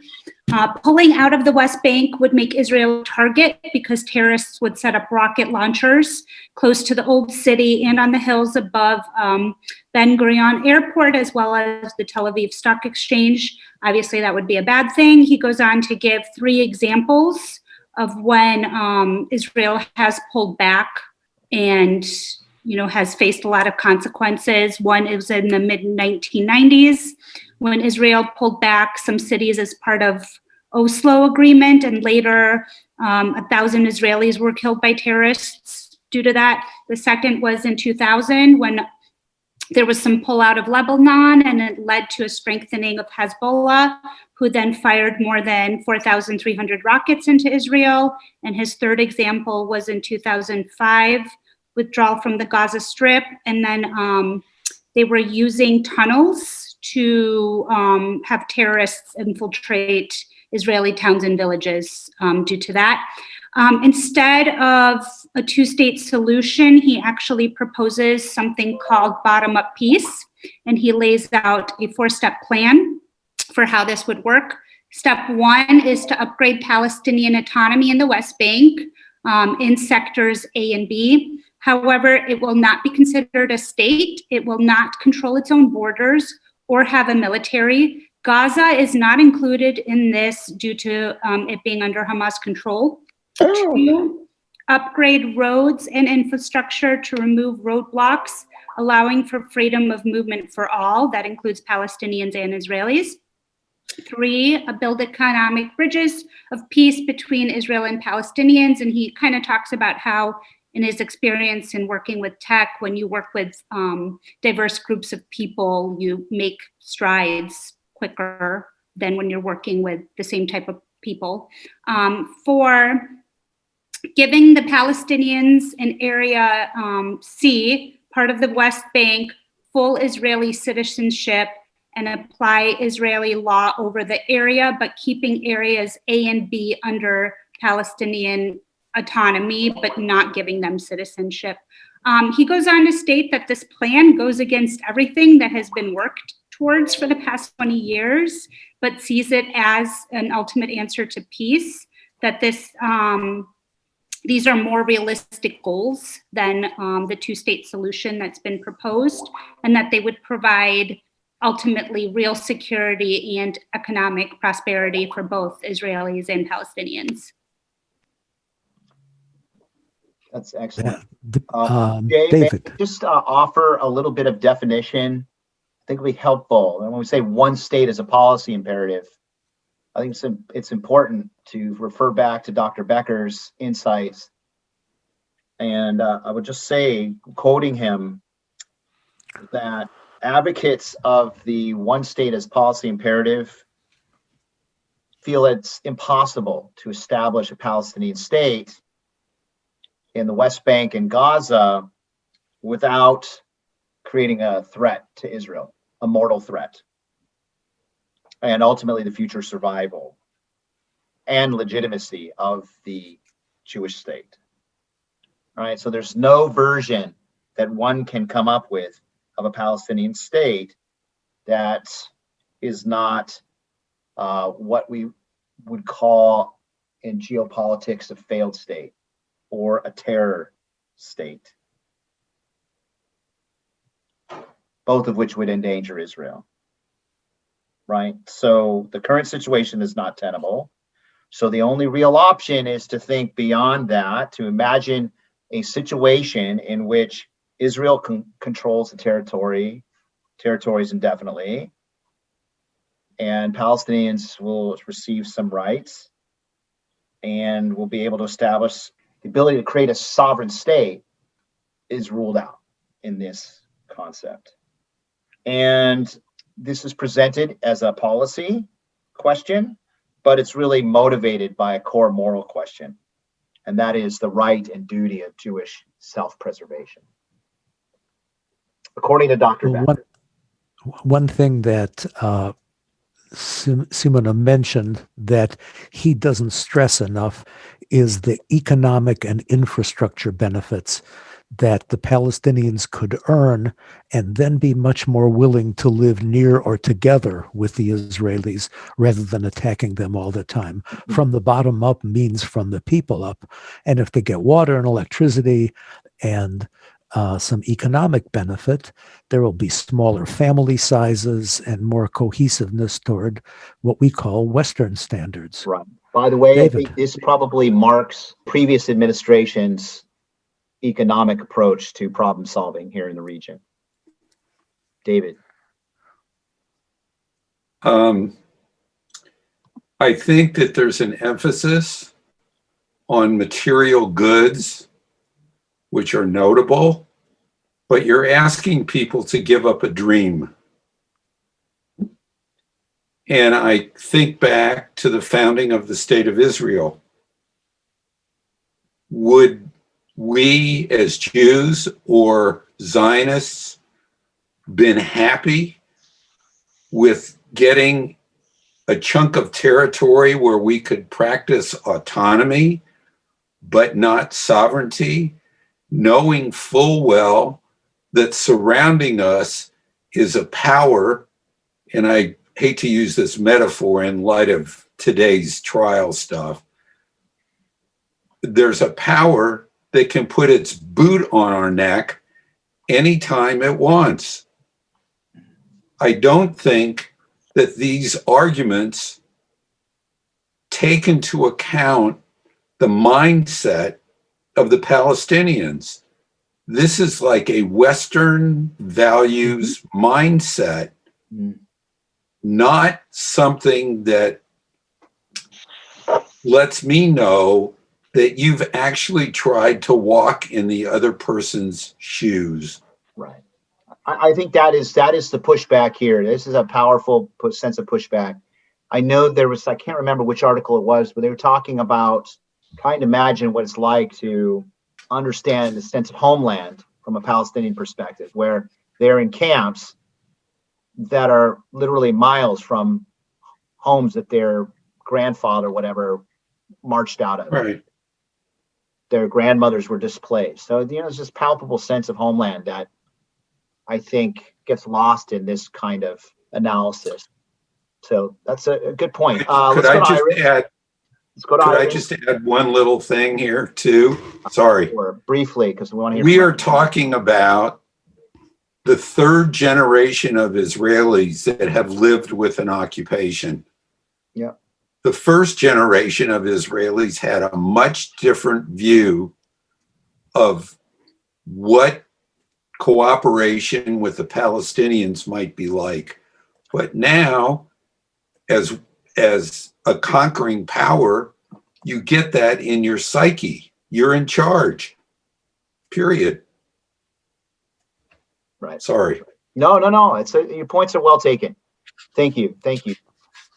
Pulling out of the West Bank would make Israel a target because terrorists would set up rocket launchers close to the old city and on the hills above Ben Gurion Airport, as well as the Tel Aviv Stock Exchange. Obviously, that would be a bad thing." He goes on to give 3 examples of when Israel has pulled back and has faced a lot of consequences. One is in the mid-1990s when Israel pulled back some cities as part of Oslo Agreement, and later 1,000 Israelis were killed by terrorists due to that. The second was in 2000 when there was some pullout of Lebanon, and it led to a strengthening of Hezbollah, who then fired more than 4,300 rockets into Israel. And his third example was in 2005, withdrawal from the Gaza Strip. And then they were using tunnels to have terrorists infiltrate Israeli towns and villages due to that. Instead of a 2-state solution, he actually proposes something called bottom-up peace, and he lays out a 4-step plan for how this would work. Step 1 is to upgrade Palestinian autonomy in the West Bank in sectors A and B. However, it will not be considered a state. It will not control its own borders or have a military. Gaza is not included in this due to it being under Hamas control. 2, upgrade roads and infrastructure to remove roadblocks, allowing for freedom of movement for all. That includes Palestinians and Israelis. 3, build economic bridges of peace between Israel and Palestinians. And he kind of talks about how, in his experience in working with tech, when you work with diverse groups of people, you make strides quicker than when you're working with the same type of people. 4, giving the Palestinians in Area C, part of the West Bank, full Israeli citizenship and apply Israeli law over the area, but keeping areas A and B under Palestinian autonomy, but not giving them citizenship. He goes on to state that this plan goes against everything that has been worked towards for the past 20 years, but sees it as an ultimate answer to peace, that these are more realistic goals than the 2-state solution that's been proposed, and that they would provide ultimately real security and economic prosperity for both Israelis and Palestinians. That's excellent. Jay, David, just offer a little bit of definition. I think it'll be helpful. And when we say 1 state as a policy imperative, I think it's important to refer back to Dr. Becker's insights. And I would just say, quoting him, that advocates of the one state as policy imperative feel it's impossible to establish a Palestinian state in the West Bank and Gaza without creating a threat to Israel, a mortal threat, and ultimately the future survival and legitimacy of the Jewish state. All right, so there's no version that one can come up with of a Palestinian state that is not what we would call in geopolitics a failed state or a terror state, both of which would endanger Israel. Right? So the current situation is not tenable. So the only real option is to think beyond that, to imagine a situation in which Israel controls the territories indefinitely, and Palestinians will receive some rights and will be able to establish the ability to create a sovereign state is ruled out in this concept. And this is presented as a policy question, but it's really motivated by a core moral question, and that is the right and duty of Jewish self-preservation. According to Dr. Becker. One thing that Simona mentioned that he doesn't stress enough is the economic and infrastructure benefits that the Palestinians could earn and then be much more willing to live near or together with the Israelis rather than attacking them all the time. From the bottom up means from the people up. And if they get water and electricity and some economic benefit, there will be smaller family sizes and more cohesiveness toward what we call Western standards. Right. By the way, David. I think this probably marks previous administration's economic approach to problem solving here in the region. David. I think that there's an emphasis on material goods, which are notable, but you're asking people to give up a dream. And I think back to the founding of the State of Israel. Would we as Jews or Zionists been happy with getting a chunk of territory where we could practice autonomy, but not sovereignty, knowing full well that surrounding us is a power, and I hate to use this metaphor in light of today's trial stuff, there's a power that can put its boot on our neck anytime it wants. I don't think that these arguments take into account the mindset of the Palestinians. This is like a Western values mindset, not something that lets me know that you've actually tried to walk in the other person's shoes. Right. I think that is the pushback here. This is a powerful sense of pushback. I know there was, I can't remember which article it was, but they were talking about trying to imagine what it's like to understand the sense of homeland from a Palestinian perspective, where they're in camps that are literally miles from homes that their grandfather, whatever, marched out of. Right. Their grandmothers were displaced. So, it's this palpable sense of homeland that I think gets lost in this kind of analysis. So that's a good point. Could I just add one little thing here too? Sorry. Briefly, because we want to hear. We are talking about the third generation of Israelis that have lived with an occupation. Yeah. The first generation of Israelis had a much different view of what cooperation with the Palestinians might be like. But now, as as a conquering power, you get that in your psyche. You're in charge, period. Right. Sorry. No. Your points are well taken. Thank you.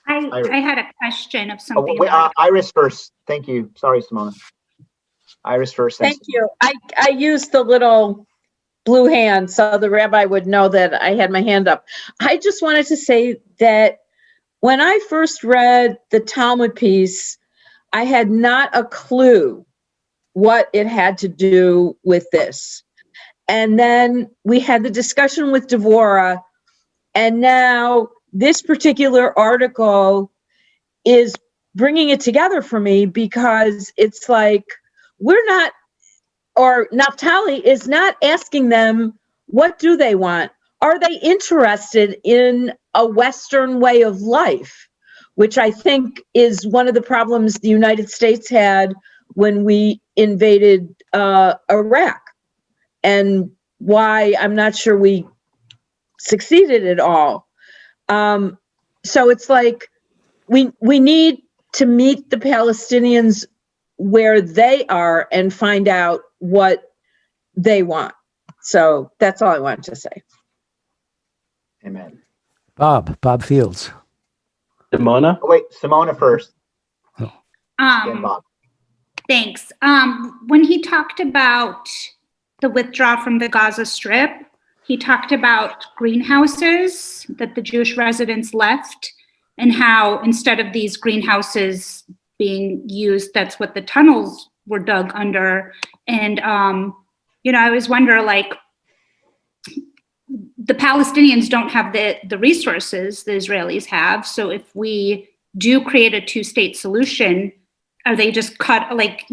I had a question of Oh, something. wait, Iris first. Thank you. Sorry, Simona. Iris first. Thank you. I used the little blue hand so the rabbi would know that I had my hand up. I just wanted to say that when I first read the Talmud piece, I had not a clue what it had to do with this. And then we had the discussion with Devorah, and now this particular article is bringing it together for me, because it's like we're not, or Naphtali is not asking them what do they want. Are they interested in a Western way of life, which I think is one of the problems the United States had when we invaded Iraq, and why I'm not sure we succeeded at all. So it's like we need to meet the Palestinians where they are and find out what they want. So that's all I wanted to say. Amen. Bob Fields. Simona? Oh, wait, Simona first. Then Bob. Thanks. When he talked about the withdrawal from the Gaza Strip, he talked about greenhouses that the Jewish residents left, and how instead of these greenhouses being used, that's what the tunnels were dug under. And, I always wonder, like, the Palestinians don't have the resources the Israelis have. So if we do create a two-state solution, are they just cut, like,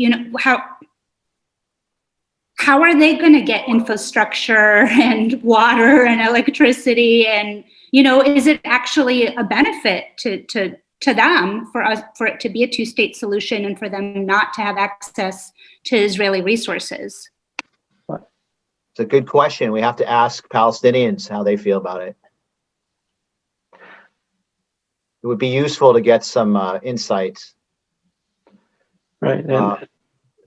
how are they going to get infrastructure and water and electricity? And, is it actually a benefit to them for it to be a two-state solution and for them not to have access to Israeli resources? It's a good question. We have to ask Palestinians how they feel about it. It would be useful to get some insights. Right. And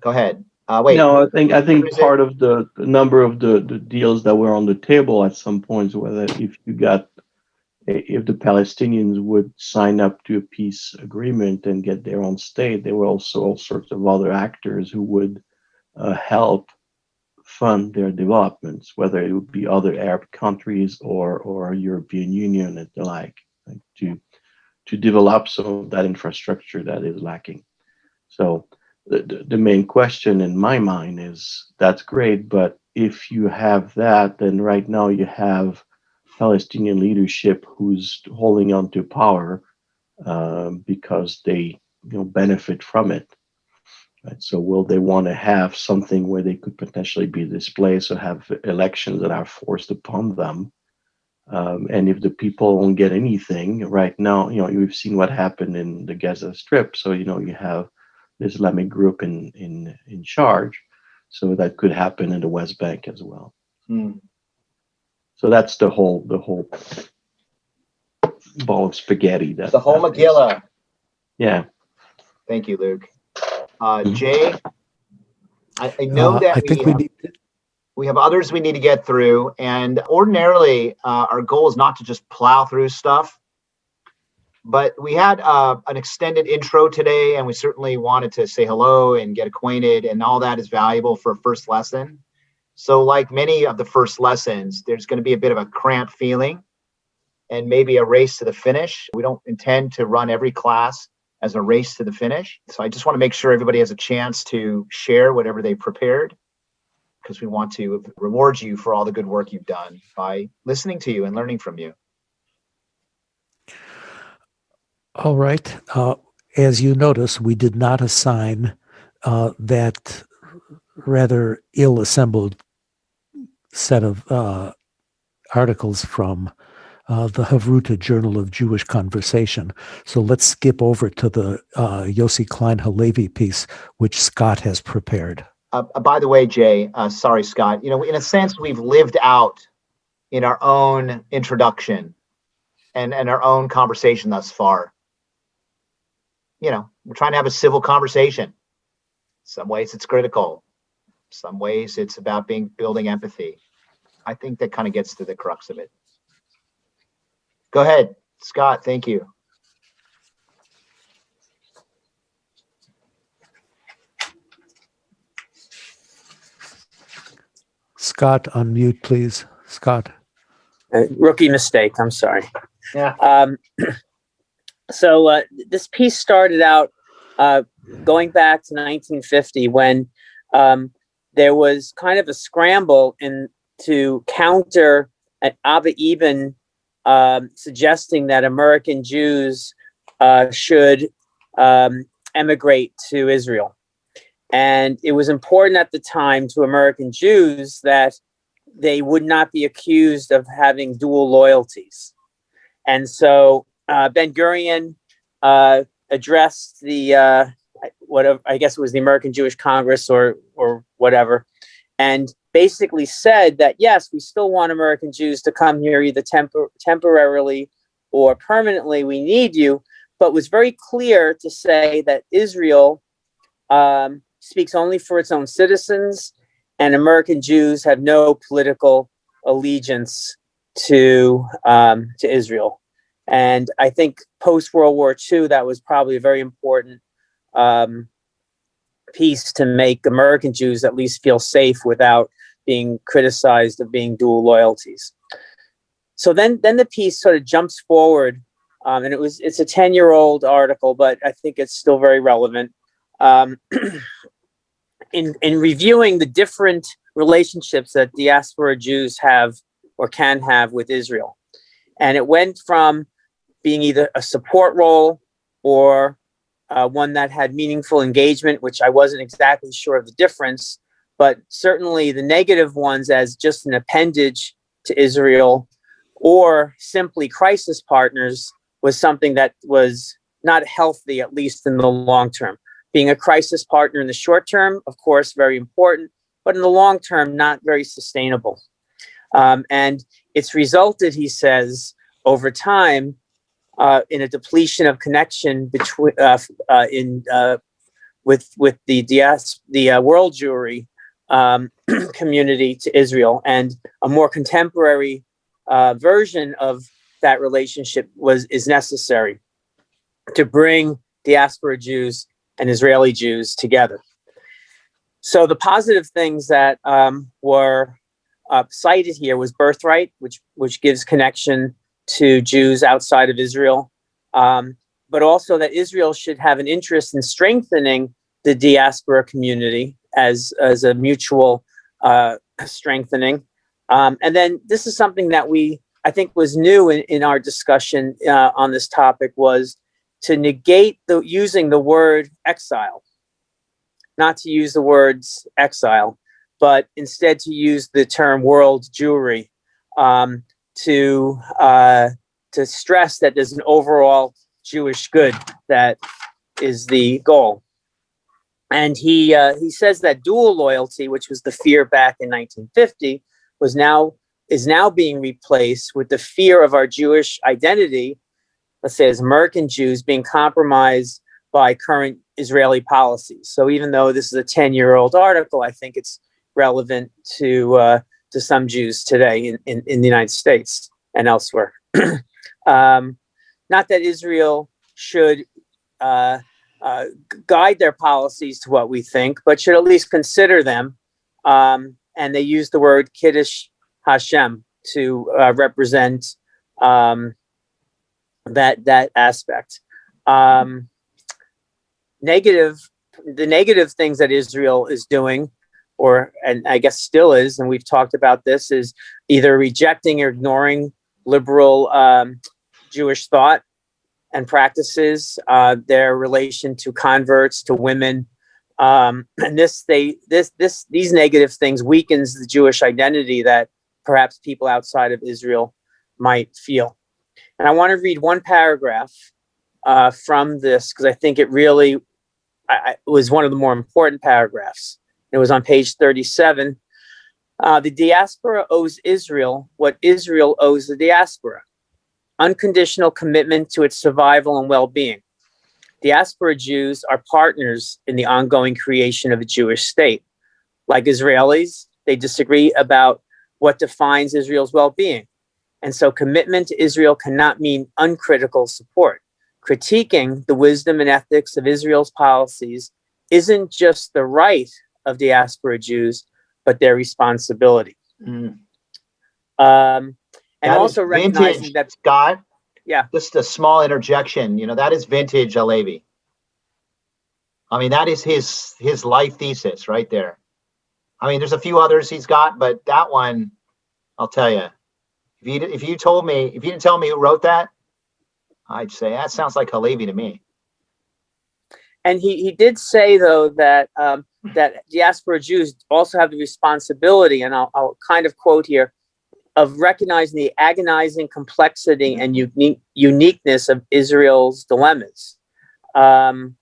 go ahead. Wait. No, I think part of the number of the deals that were on the table at some points were that if the Palestinians would sign up to a peace agreement and get their own state, there were also all sorts of other actors who would help fund their developments, whether it would be other Arab countries or European Union and the like to develop some of that infrastructure that is lacking. So the main question in my mind is, that's great, but if you have that, then right now you have Palestinian leadership who's holding on to power because they benefit from it. Right? So will they want to have something where they could potentially be displaced or have elections that are forced upon them? And if the people won't get anything right now, you've seen what happened in the Gaza Strip. So you have the Islamic group in charge. So that could happen in the West Bank as well. So that's the whole ball of spaghetti. That's the whole Megillah. Yeah. Thank you, Luke. Jay, I know that I think we have others we need to get through, and ordinarily our goal is not to just plow through stuff, but we had an extended intro today, and we certainly wanted to say hello and get acquainted, and all that is valuable for a first lesson. So like many of the first lessons, there's going to be a bit of a cramped feeling and maybe a race to the finish. We don't intend to run every class as a race to the finish. So I just want to make sure everybody has a chance to share whatever they prepared, because we want to reward you for all the good work you've done by listening to you and learning from you. All right. As you notice, we did not assign that rather ill-assembled set of articles from the Havruta Journal of Jewish Conversation. So let's skip over to the Yossi Klein Halevi piece, which Scott has prepared. By the way, Jay, sorry, Scott, in a sense, we've lived out in our own introduction and our own conversation thus far. we're trying to have a civil conversation. Some ways it's critical. Some ways it's about building empathy. I think that kind of gets to the crux of it. Go ahead, Scott. Thank you. Scott, unmute, please. Scott. Rookie mistake. I'm sorry. Yeah. So this piece started out going back to 1950 when there was kind of a scramble to counter Abba Eban suggesting that American Jews should emigrate to Israel. And it was important at the time to American Jews that they would not be accused of having dual loyalties. And so Ben-Gurion addressed the whatever, I guess it was the American Jewish Congress or whatever, and basically said that yes, we still want American Jews to come here either temporarily or permanently. We need you, but was very clear to say that Israel speaks only for its own citizens, and American Jews have no political allegiance to Israel. And I think post-World War II, that was probably a very important piece to make American Jews at least feel safe without being criticized of being dual loyalties. So then the piece sort of jumps forward, and it's a 10-year-old article, but I think it's still very relevant. In reviewing the different relationships that diaspora Jews have or can have with Israel. And it went from being either a support role or one that had meaningful engagement, which I wasn't exactly sure of the difference, but certainly the negative ones as just an appendage to Israel or simply crisis partners was something that was not healthy, at least in the long term. Being a crisis partner in the short term, of course, very important, but in the long term, not very sustainable. And it's resulted, he says, over time, in a depletion of connection between with the world Jewry community to Israel, and a more contemporary version of that relationship is necessary to bring diaspora Jews and Israeli Jews together. So the positive things that were cited here was birthright, which gives connection to Jews outside of Israel, but also that Israel should have an interest in strengthening the diaspora community as a mutual strengthening. And then this is something that I think was new in our discussion on this topic, was to negate using the word exile, not to use the words exile, but instead to use the term world Jewry to stress that there's an overall Jewish good that is the goal. And he says that dual loyalty, which was the fear back in 1950, is now being replaced with the fear of our Jewish identity, let's say as American Jews, being compromised by current Israeli policies. So even though this is a 10-year-old article, I think it's relevant to some Jews today in the United States and elsewhere. Not that Israel should guide their policies to what we think, but should at least consider them. And they use the word Kiddush Hashem to represent that aspect. The negative things that Israel is doing, and I guess still is, and we've talked about this, is either rejecting or ignoring liberal Jewish thought and practices, their relation to converts, to women, and these negative things weakens the Jewish identity that perhaps people outside of Israel might feel. And I want to read one paragraph from this because I think it really was one of the more important paragraphs. It was on page 37. The diaspora owes Israel what Israel owes the diaspora: unconditional commitment to its survival and well-being. diaspora Jews are partners in the ongoing creation of a Jewish state. Like Israelis, they disagree about what defines Israel's well-being. And so commitment to Israel cannot mean uncritical support. Critiquing the wisdom and ethics of Israel's policies isn't just the right of diaspora Jews, but their responsibility. Mm. And That also is recognizing vintage, that, Scott. yeah, Just a small interjection. You know, that is vintage Alevi. I mean, that is his life thesis right there. I mean, there's a few others he's got, but that one, I'll tell you, if you didn't tell me who wrote that, I'd say that sounds like Halevi to me. and he did say though that that diaspora Jews also have the responsibility, and I'll kind of quote here, of recognizing the agonizing complexity and uniqueness of Israel's dilemmas, and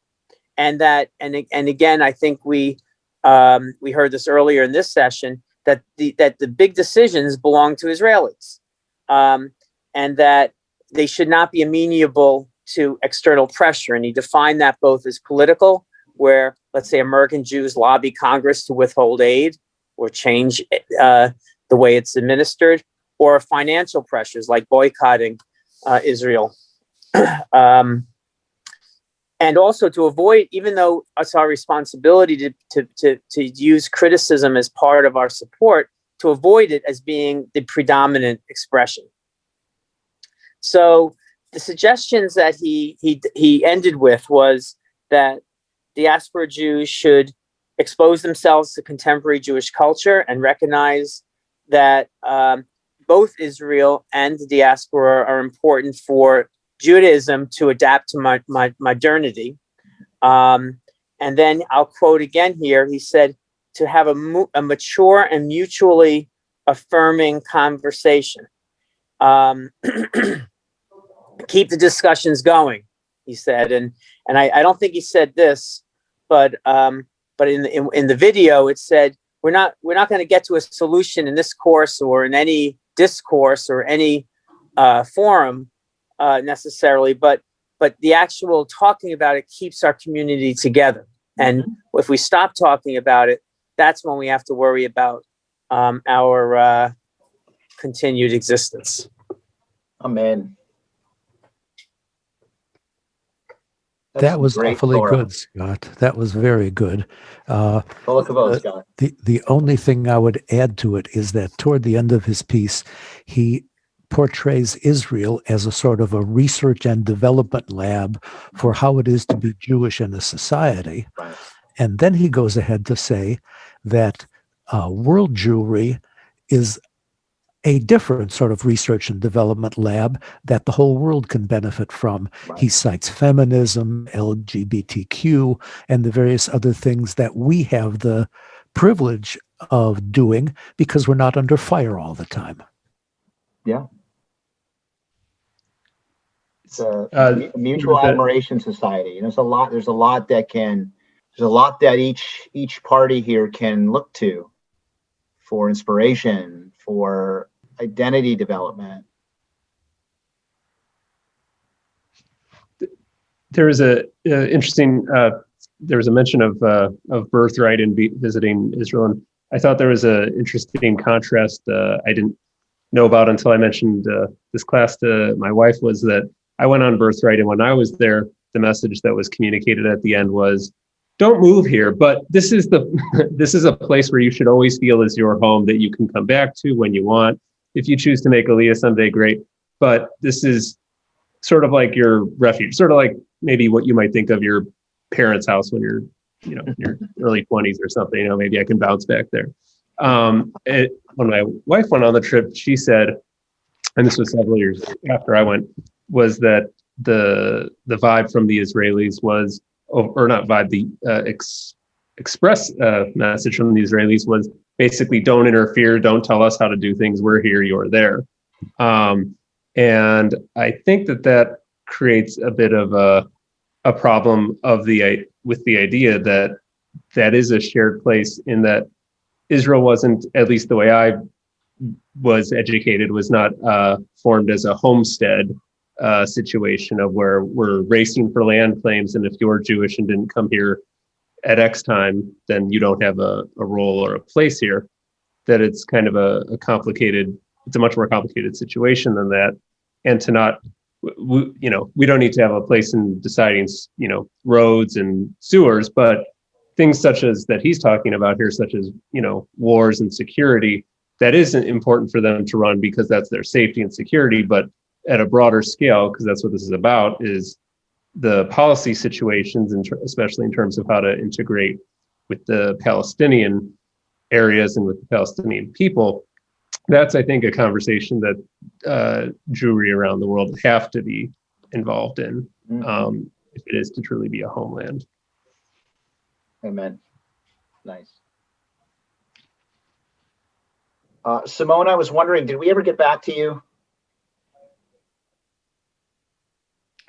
again, I think we heard this earlier in this session, that the big decisions belong to Israelis, and that they should not be amenable to external pressure. And he defined that both as political, where, let's say, American Jews lobby Congress to withhold aid or change the way it's administered, or financial pressures like boycotting Israel. And also to avoid, even though it's our responsibility to use criticism as part of our support, to avoid it as being the predominant expression. So the suggestions that he ended with was that diaspora Jews should expose themselves to contemporary Jewish culture and recognize that both Israel and the diaspora are important for Judaism to adapt to modernity. And then I'll quote again here. He said, to have a mature and mutually affirming conversation. Keep the discussions going, he said. And I don't think he said this, but in the video it said, we're not going to get to a solution in this course or in any discourse or any forum necessarily, but the actual talking about it keeps our community together. And if we stop talking about it, that's when we have to worry about our continued existence. Amen. That was awfully good, Scott. That was very good. Scott. The only thing I would add to it is that toward the end of his piece, he portrays Israel as a sort of a research and development lab for how it is to be Jewish in a society. Right. And then he goes ahead to say that world Jewry is a different sort of research and development lab that the whole world can benefit from. Right. He cites feminism, LGBTQ, and the various other things that we have the privilege of doing because we're not under fire all the time. Yeah. It's a mutual admiration society. And there's a lot that each party here can look to for inspiration, for identity development. There was a interesting. There was a mention of birthright and visiting Israel, and I thought there was an interesting contrast I didn't know about until I mentioned this class to my wife. Was that I went on birthright, and when I was there, the message that was communicated at the end was, "Don't move here, but this is a place where you should always feel is your home, that you can come back to when you want. If you choose to make Aliyah someday, great. But this is sort of like your refuge, sort of like maybe what you might think of your parents' house when you're, in your early 20s or something. Maybe I can bounce back there." When my wife went on the trip, she said, and this was several years after I went, was that the vibe from the Israelis was, or not vibe, the express message from the Israelis was basically, don't interfere, don't tell us how to do things, we're here, you're there. And I think that creates a bit of a problem with the idea that is a shared place, in that Israel wasn't, at least the way I was educated, was not formed as a homestead situation of where we're racing for land claims, and if you're Jewish and didn't come here at X time, then you don't have a role or a place here. That it's kind of a complicated, it's a much more complicated situation than that. And to not, we don't need to have a place in deciding, roads and sewers, but things such as that he's talking about here, such as, wars and security, that isn't important for them to run because that's their safety and security. But at a broader scale, because that's what this is about, is the policy situations, and especially in terms of how to integrate with the Palestinian areas and with the Palestinian people. That's, I think, a conversation that Jewry around the world have to be involved in, if it is to truly be a homeland. Amen. Nice. Simone, I was wondering, did we ever get back to you?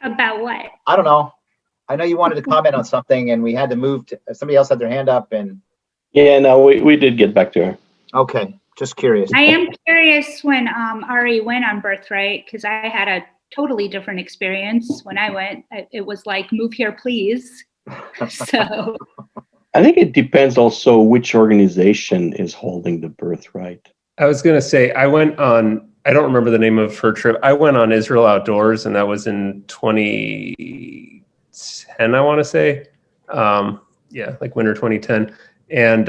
About what? I don't know. I know you wanted to comment on something, and we had to move to, somebody else had their hand up, and Yeah, no, we did get back to her. okay, just curious. I am curious when Ari went on Birthright, because I had a totally different experience when I went. It was like, move here, please. So I think it depends also which organization is holding the birthright. I was going to say, I went on, I don't remember the name of her trip. I went on Israel Outdoors, and that was in 2010, I want to say. Like winter 2010. And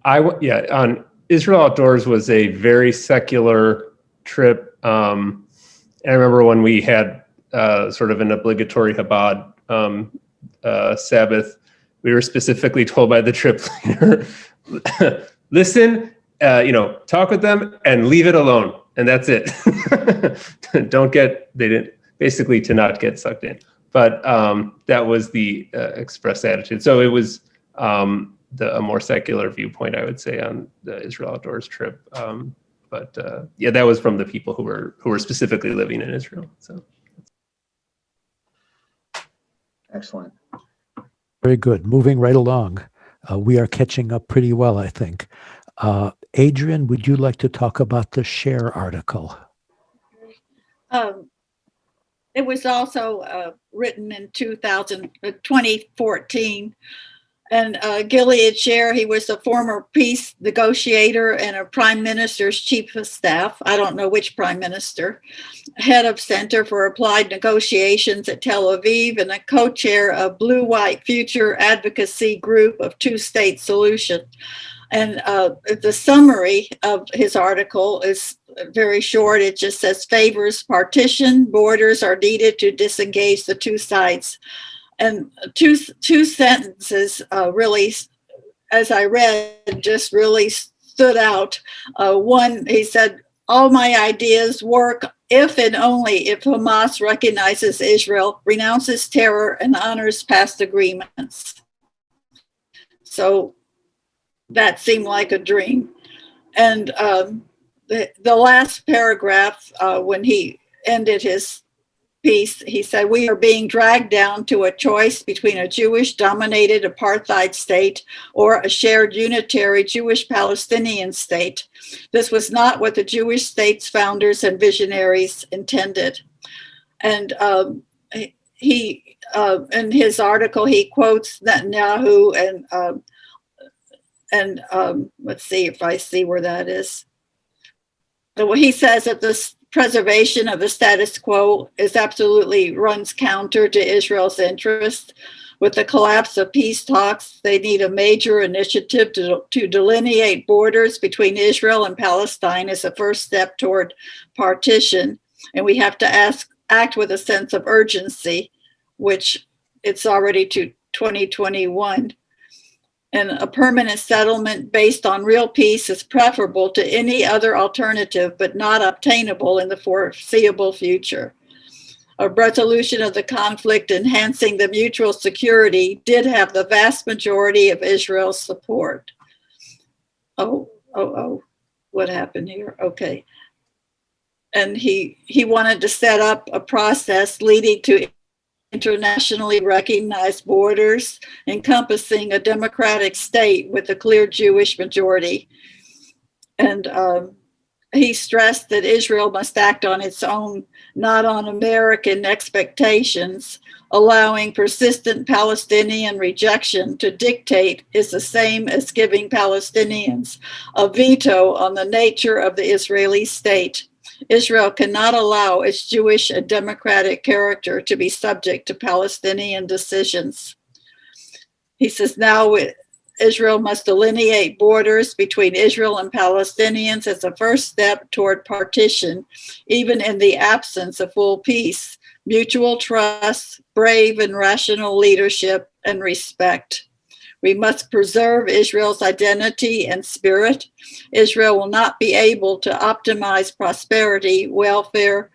on Israel Outdoors was a very secular trip. I remember when we had sort of an obligatory Chabad Sabbath, we were specifically told by the trip leader, listen, talk with them and leave it alone. And that's it. Basically to not get sucked in. But that was the express attitude. So it was a more secular viewpoint, I would say, on the Israel Outdoors trip. But that was from the people who were specifically living in Israel. So excellent. Very good. Moving right along. We are catching up pretty well, I think. Adrian, would you like to talk about the Share article? It was also written in 2014. And Gilead Share, he was a former peace negotiator and a prime minister's chief of staff. I don't know which prime minister. Head of Center for Applied Negotiations at Tel Aviv, and a co-chair of Blue-White Future Advocacy Group of Two-State Solution. And the summary of his article is very short. It just says, favors partition, borders are needed to disengage the two sides. And two sentences really, as I read, just really stood out. One, he said, all my ideas work if and only if Hamas recognizes Israel, renounces terror, and honors past agreements. So that seemed like a dream. And the last paragraph, when he ended his piece, he said, we are being dragged down to a choice between a Jewish-dominated apartheid state or a shared unitary Jewish-Palestinian state. This was not what the Jewish state's founders and visionaries intended. And he, in his article, he quotes Netanyahu and let's see if I see where that is. So he says that this preservation of the status quo absolutely runs counter to Israel's interest. With the collapse of peace talks, they need a major initiative to delineate borders between Israel and Palestine as a first step toward partition. And we have to act with a sense of urgency, which it's already to 2021. And a permanent settlement based on real peace is preferable to any other alternative, but not obtainable in the foreseeable future. A resolution of the conflict enhancing the mutual security did have the vast majority of Israel's support. What happened here? Okay. And he wanted to set up a process leading to internationally recognized borders encompassing a democratic state with a clear Jewish majority. And he stressed that Israel must act on its own, not on American expectations. Allowing persistent Palestinian rejection to dictate is the same as giving Palestinians a veto on the nature of the Israeli state. Israel cannot allow its Jewish and democratic character to be subject to Palestinian decisions. He says now Israel must delineate borders between Israel and Palestinians as a first step toward partition, even in the absence of full peace, mutual trust, brave and rational leadership, and respect. We must preserve Israel's identity and spirit. Israel will not be able to optimize prosperity, welfare,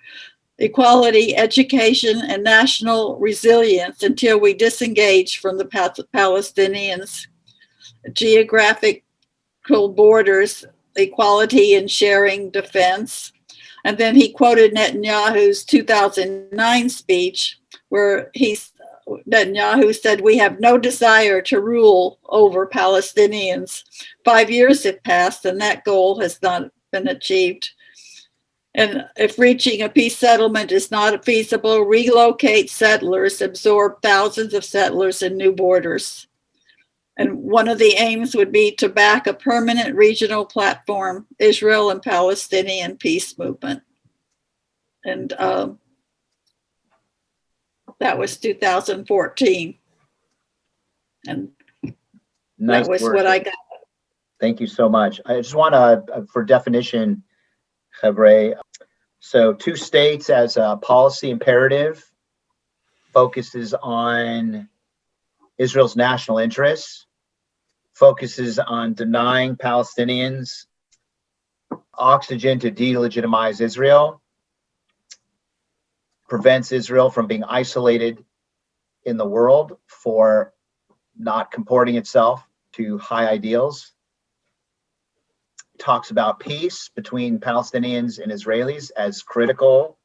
equality, education, and national resilience until we disengage from the Palestinians. Geographical borders, equality and sharing, defense. And then he quoted Netanyahu's 2009 speech where Netanyahu said, "We have no desire to rule over Palestinians." 5 years have passed and that goal has not been achieved. And if reaching a peace settlement is not feasible, relocate settlers, absorb thousands of settlers in new borders. And one of the aims would be to back a permanent regional platform, Israel and Palestinian peace movement. And that was 2014. And Nice that was work. what I got. Thank you so much. I just want to, for definition, Hebre, so two states as a policy imperative focuses on Israel's national interests, focuses on denying Palestinians oxygen to delegitimize Israel, prevents Israel from being isolated in the world for not comporting itself to high ideals, talks about peace between Palestinians and Israelis as critical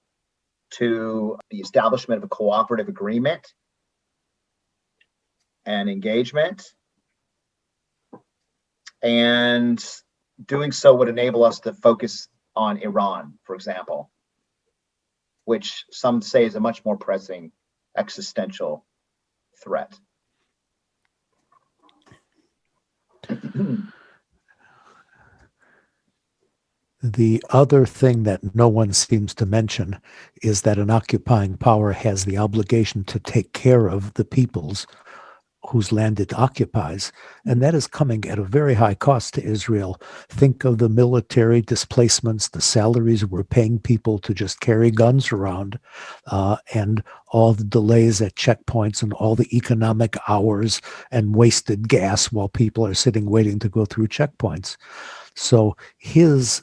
to the establishment of a cooperative agreement and engagement. And doing so would enable us to focus on Iran, for example, which some say is a much more pressing existential threat. The other thing that no one seems to mention is that an occupying power has the obligation to take care of the peoples whose land it occupies, and that is coming at a very high cost to Israel. Think of the military displacements, the salaries we're paying people to just carry guns around, and all the delays at checkpoints and all the economic hours and wasted gas while people are sitting waiting to go through checkpoints. So his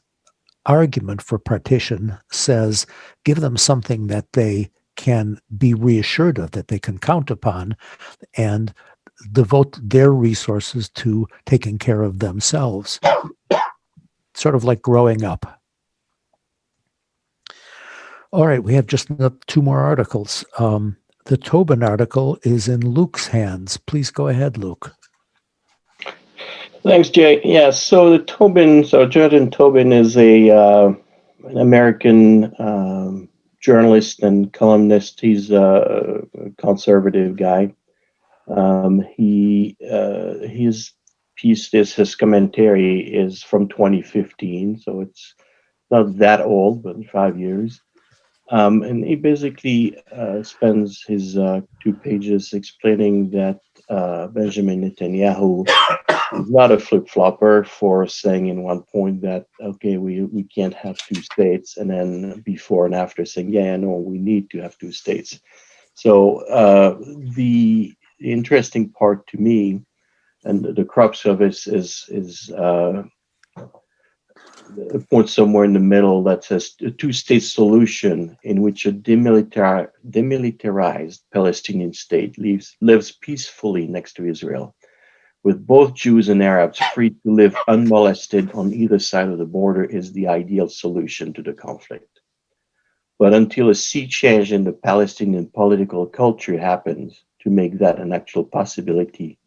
argument for partition says, give them something that they can be reassured of, that they can count upon, and devote their resources to taking care of themselves. Sort of like growing up. All right, we have just two more articles. The Tobin article is in Luke's hands. Please go ahead, Luke. Thanks, Jay. Yeah, so the Tobin, Jonathan Tobin is an American journalist and columnist. He's a conservative guy. His piece, his commentary is from 2015, so it's not that old, but 5 years. And he basically spends his 2 pages explaining that Benjamin Netanyahu is not a flip-flopper for saying in one point that, okay, we can't have 2 states, and then before and after saying, yeah, no, we need to have 2 states. So the interesting part to me, and the crux of it is a point somewhere in the middle that says a 2-state solution in which a demilitarized Palestinian state lives peacefully next to Israel, with both Jews and Arabs free to live unmolested on either side of the border, is the ideal solution to the conflict. But until a sea change in the Palestinian political culture happens to make that an actual possibility,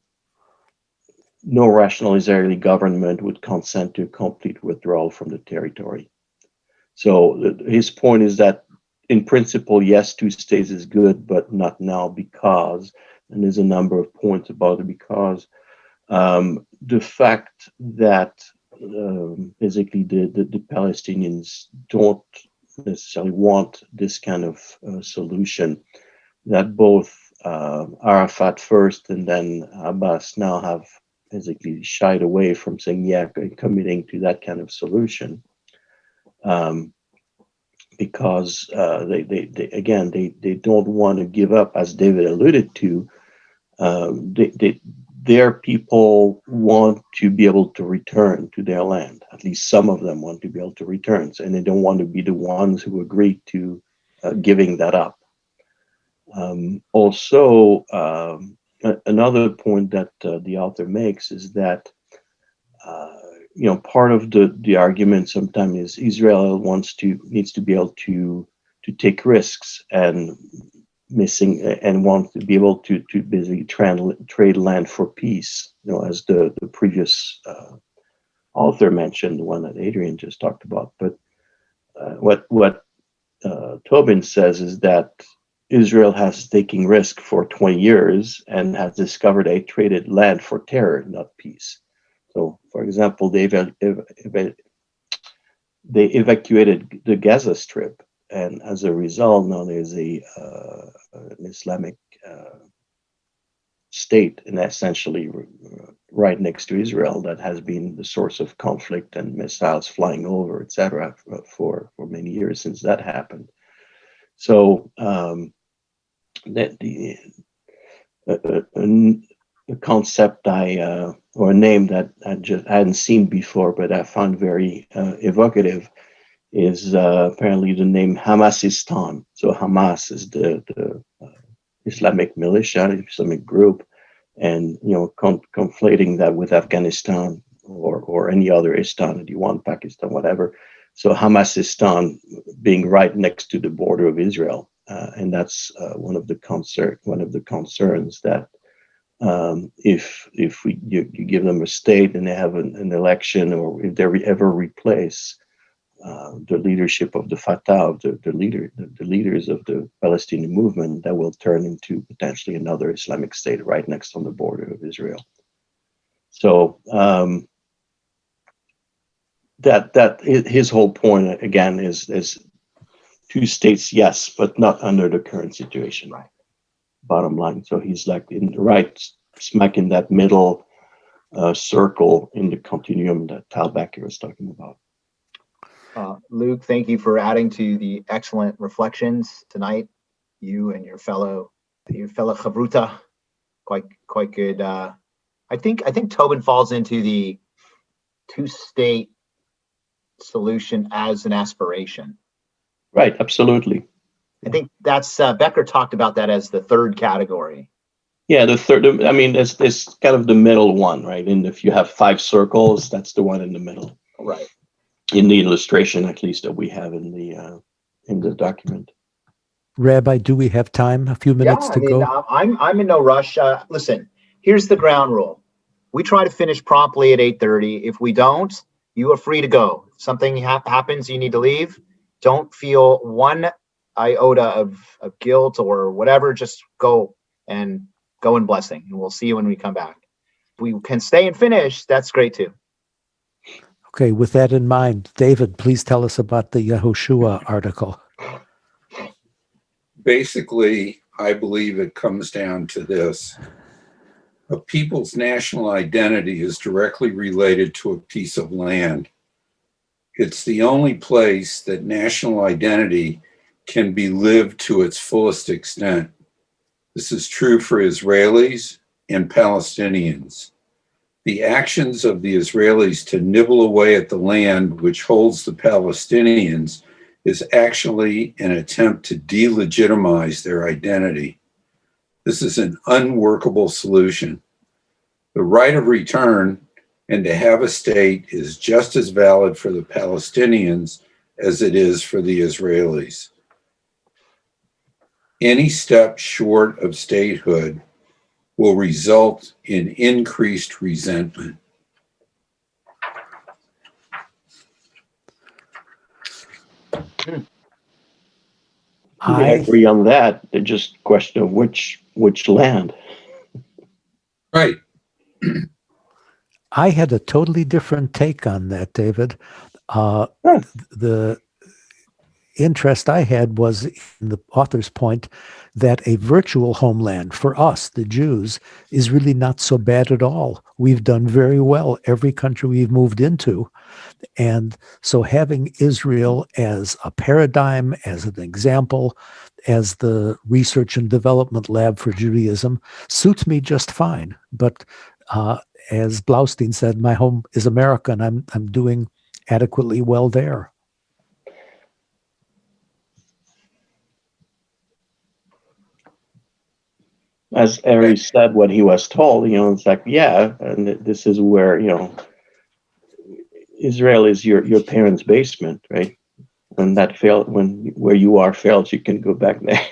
no rational Israeli government would consent to a complete withdrawal from the territory. So his point is that in principle, yes, 2 states is good, but not now because, and there's a number of points about it because the fact that basically the Palestinians don't necessarily want this kind of solution, that both Arafat first and then Abbas now have basically shied away from saying, yeah, committing to that kind of solution. Because they don't want to give up, as David alluded to. Their people want to be able to return to their land. At least some of them want to be able to return, and they don't want to be the ones who agree to giving that up. Also, another point that the author makes is that part of the argument sometimes is Israel needs to be able to take risks and want to be able to basically trade land for peace, as the previous author mentioned, the one that Adrian just talked about. But what Tobin says is that Israel has taken risk for 20 years and has discovered they traded land for terror, not peace. So, for example, they evacuated the Gaza Strip, and as a result, now there's an Islamic state, and essentially right next to Israel, that has been the source of conflict and missiles flying over, etc., for many years since that happened. So a concept or a name that I hadn't seen before, but I found very evocative, is apparently the name Hamasistan. So Hamas is the Islamic militia, Islamic group, and conflating that with Afghanistan or any other Istan that you want, Pakistan, whatever. So Hamasistan being right next to the border of Israel, and that's one of the concerns that. If you give them a state and they have an election, or if they ever replace the leadership of the Fatah, the leaders of the Palestinian movement, that will turn into potentially another Islamic state right next on the border of Israel. So that his whole point again is 2 states, yes, but not under the current situation. Right. Bottom line. So he's like right smack in that middle circle in the continuum that Tal Becker was talking about. Luke, thank you for adding to the excellent reflections tonight. You and your fellow Chavruta, quite good. I think Tobin falls into the 2-state solution as an aspiration. Right, absolutely. I think that's Becker talked about that as the 3rd category. Yeah, the third. I mean, it's kind of the middle one, right? And if you have 5 circles, that's the one in the middle. Right. In the illustration, at least, that we have in the document. Rabbi, do we have time? A few minutes to go? I'm in no rush. Listen, here's the ground rule. We try to finish promptly at 8:30. If we don't, you are free to go. If something happens, you need to leave. Don't feel one iota of guilt or whatever. Just go in blessing, and we'll see you when we come back. If we can stay and finish, that's great too. Okay, with that in mind, David, please tell us about the Yehoshua article. Basically, I believe it comes down to this. A people's national identity is directly related to a piece of land. It's the only place that national identity can be lived to its fullest extent. This is true for Israelis and Palestinians. The actions of the Israelis to nibble away at the land which holds the Palestinians is actually an attempt to delegitimize their identity. This is an unworkable solution. The right of return and to have a state is just as valid for the Palestinians as it is for the Israelis. Any step short of statehood will result in increased I agree on that. It's just a question of which land. Right. I had a totally different take on that, David. The interest I had was in the author's point that a virtual homeland for us, the Jews, is really not so bad at all. We've done very well every country we've moved into. And so having Israel as a paradigm, as an example, as the research and development lab for Judaism suits me just fine. But as Blaustein said, my home is America, and I'm doing adequately well there. As Ari said, what he was told, it's like, yeah, and this is where, Israel is your parents' basement, right? When that failed, where you are fails, you can go back there.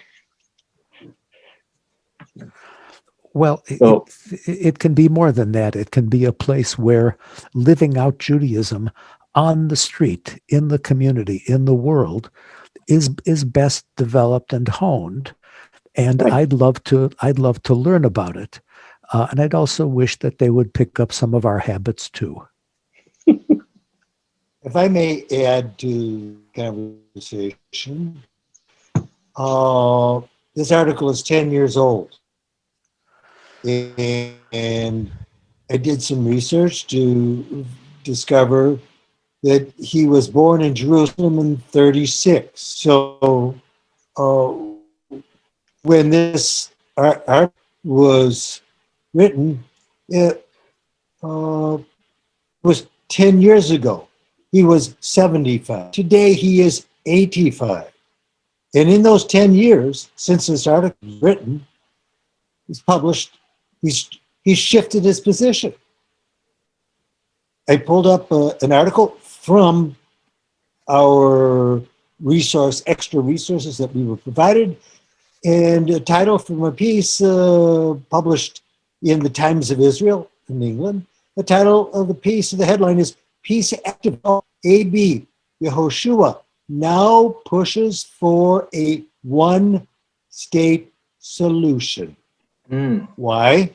Well, it can be more than that. It can be a place where living out Judaism on the street, in the community, in the world, is best developed and honed. And Right. I'd love to learn about it. And I'd also wish that they would pick up some of our habits too. If I may add to the conversation, this article is 10 years old. And I did some research to discover that he was born in Jerusalem in 36. So when this art was written, it was 10 years ago. He was 75. Today he is 85. And in those 10 years since this article was written, he's published, he's shifted his position. I pulled up an article from our extra resources that we were provided, and a title from a piece published in the Times of Israel in England. The title of the piece, the headline is Peace Activist A.B. Yehoshua now pushes for a one-state solution. Why?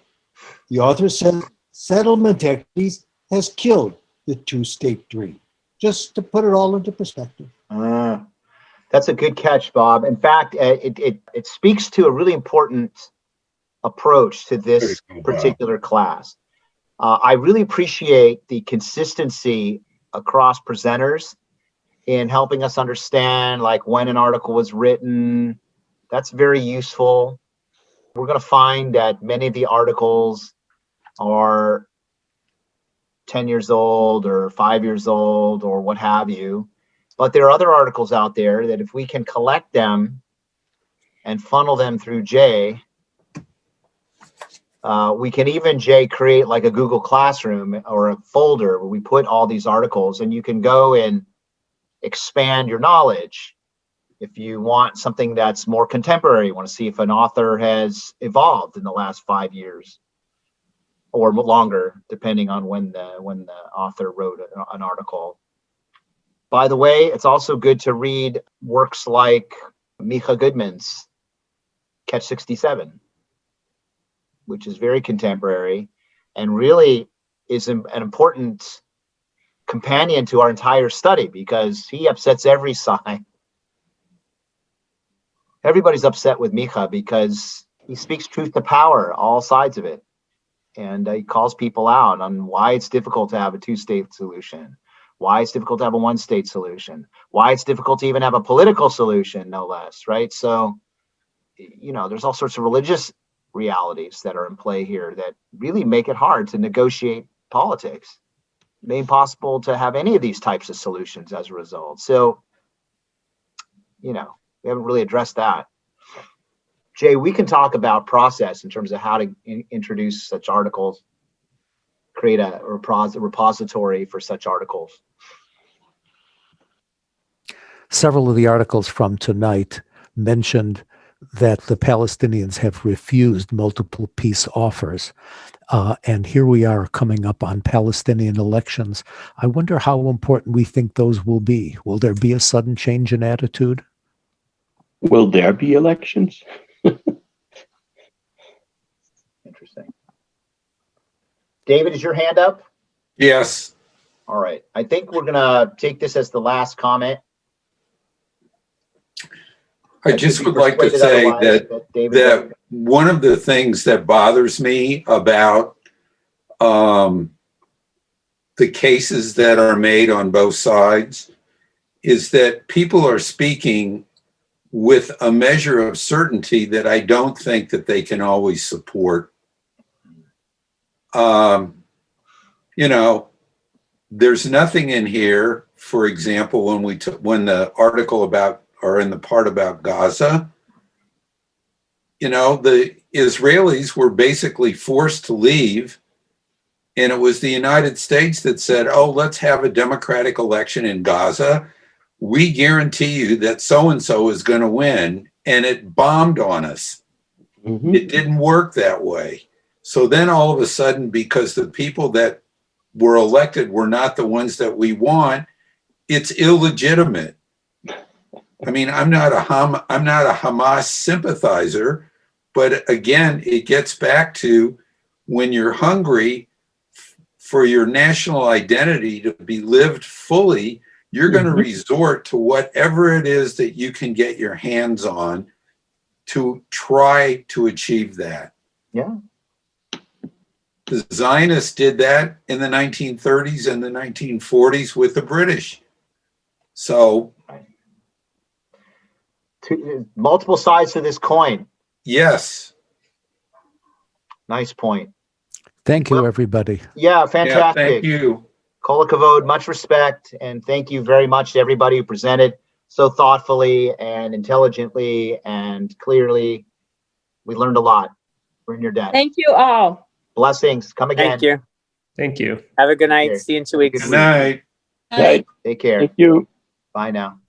The author says settlement activities has killed the two-state dream. Just to put it all into perspective. That's a good catch, Bob. In fact, it speaks to a really important approach to this particular class. I really appreciate the consistency across presenters in helping us understand like when an article was written. That's very useful. We're going to find that many of the articles are 10 years old or 5 years old or what have you. But there are other articles out there that if we can collect them and funnel them through Jay, we can even, Jay, create like a Google Classroom or a folder where we put all these articles, and you can go and expand your knowledge. If you want something that's more contemporary, you want to see if an author has evolved in the last 5 years or longer, depending on when the author wrote an article. By the way, it's also good to read works like Micha Goodman's Catch 67, which is very contemporary and really is an important companion to our entire study because he upsets every side. Everybody's upset with Micha because he speaks truth to power, all sides of it. And he calls people out on why it's difficult to have a two-state solution, why it's difficult to have a one-state solution, why it's difficult to even have a political solution, no less, right? So, there's all sorts of religious realities that are in play here that really make it hard to negotiate politics. It may be impossible to have any of these types of solutions as a result. So, we haven't really addressed that. Jay, we can talk about process in terms of how to introduce such articles, create a repository for such articles. Several of the articles from tonight mentioned that the Palestinians have refused multiple peace offers. And here we are coming up on Palestinian elections. I wonder how important we think those will be. Will there be a sudden change in attitude? Will there be elections? Interesting. David, is your hand up? Yes. All right. I think we're going to take this as the last comment. I just would like to say that one of the things that bothers me about the cases that are made on both sides is that people are speaking with a measure of certainty that I don't think that they can always support. You know, there's nothing in here, for example, when the article about, or in the part about Gaza, you know, the Israelis were basically forced to leave, and it was the United States that said, oh, let's have a democratic election in Gaza. We guarantee you that so-and-so is going to win, and it bombed on us. Mm-hmm. It didn't work that way. So then all of a sudden, because the people that were elected were not the ones that we want, it's illegitimate. I mean, I'm not a Hamas sympathizer, but again, it gets back to when you're hungry for your national identity to be lived fully, you're going to resort to whatever it is that you can get your hands on to try to achieve that. Yeah. The Zionists did that in the 1930s and the 1940s with the British. So multiple sides to this coin. Yes. Nice point. Thank you, everybody. Yeah, fantastic. Yeah, thank you. Kol hakavod, much respect, and thank you very much to everybody who presented so thoughtfully and intelligently and clearly. We learned a lot. We're in your debt. Thank you all. Blessings. Come again. Thank you. Thank you. Have a good night. Here. See you in 2 weeks. Good night. Right. Take care. Thank you. Bye now.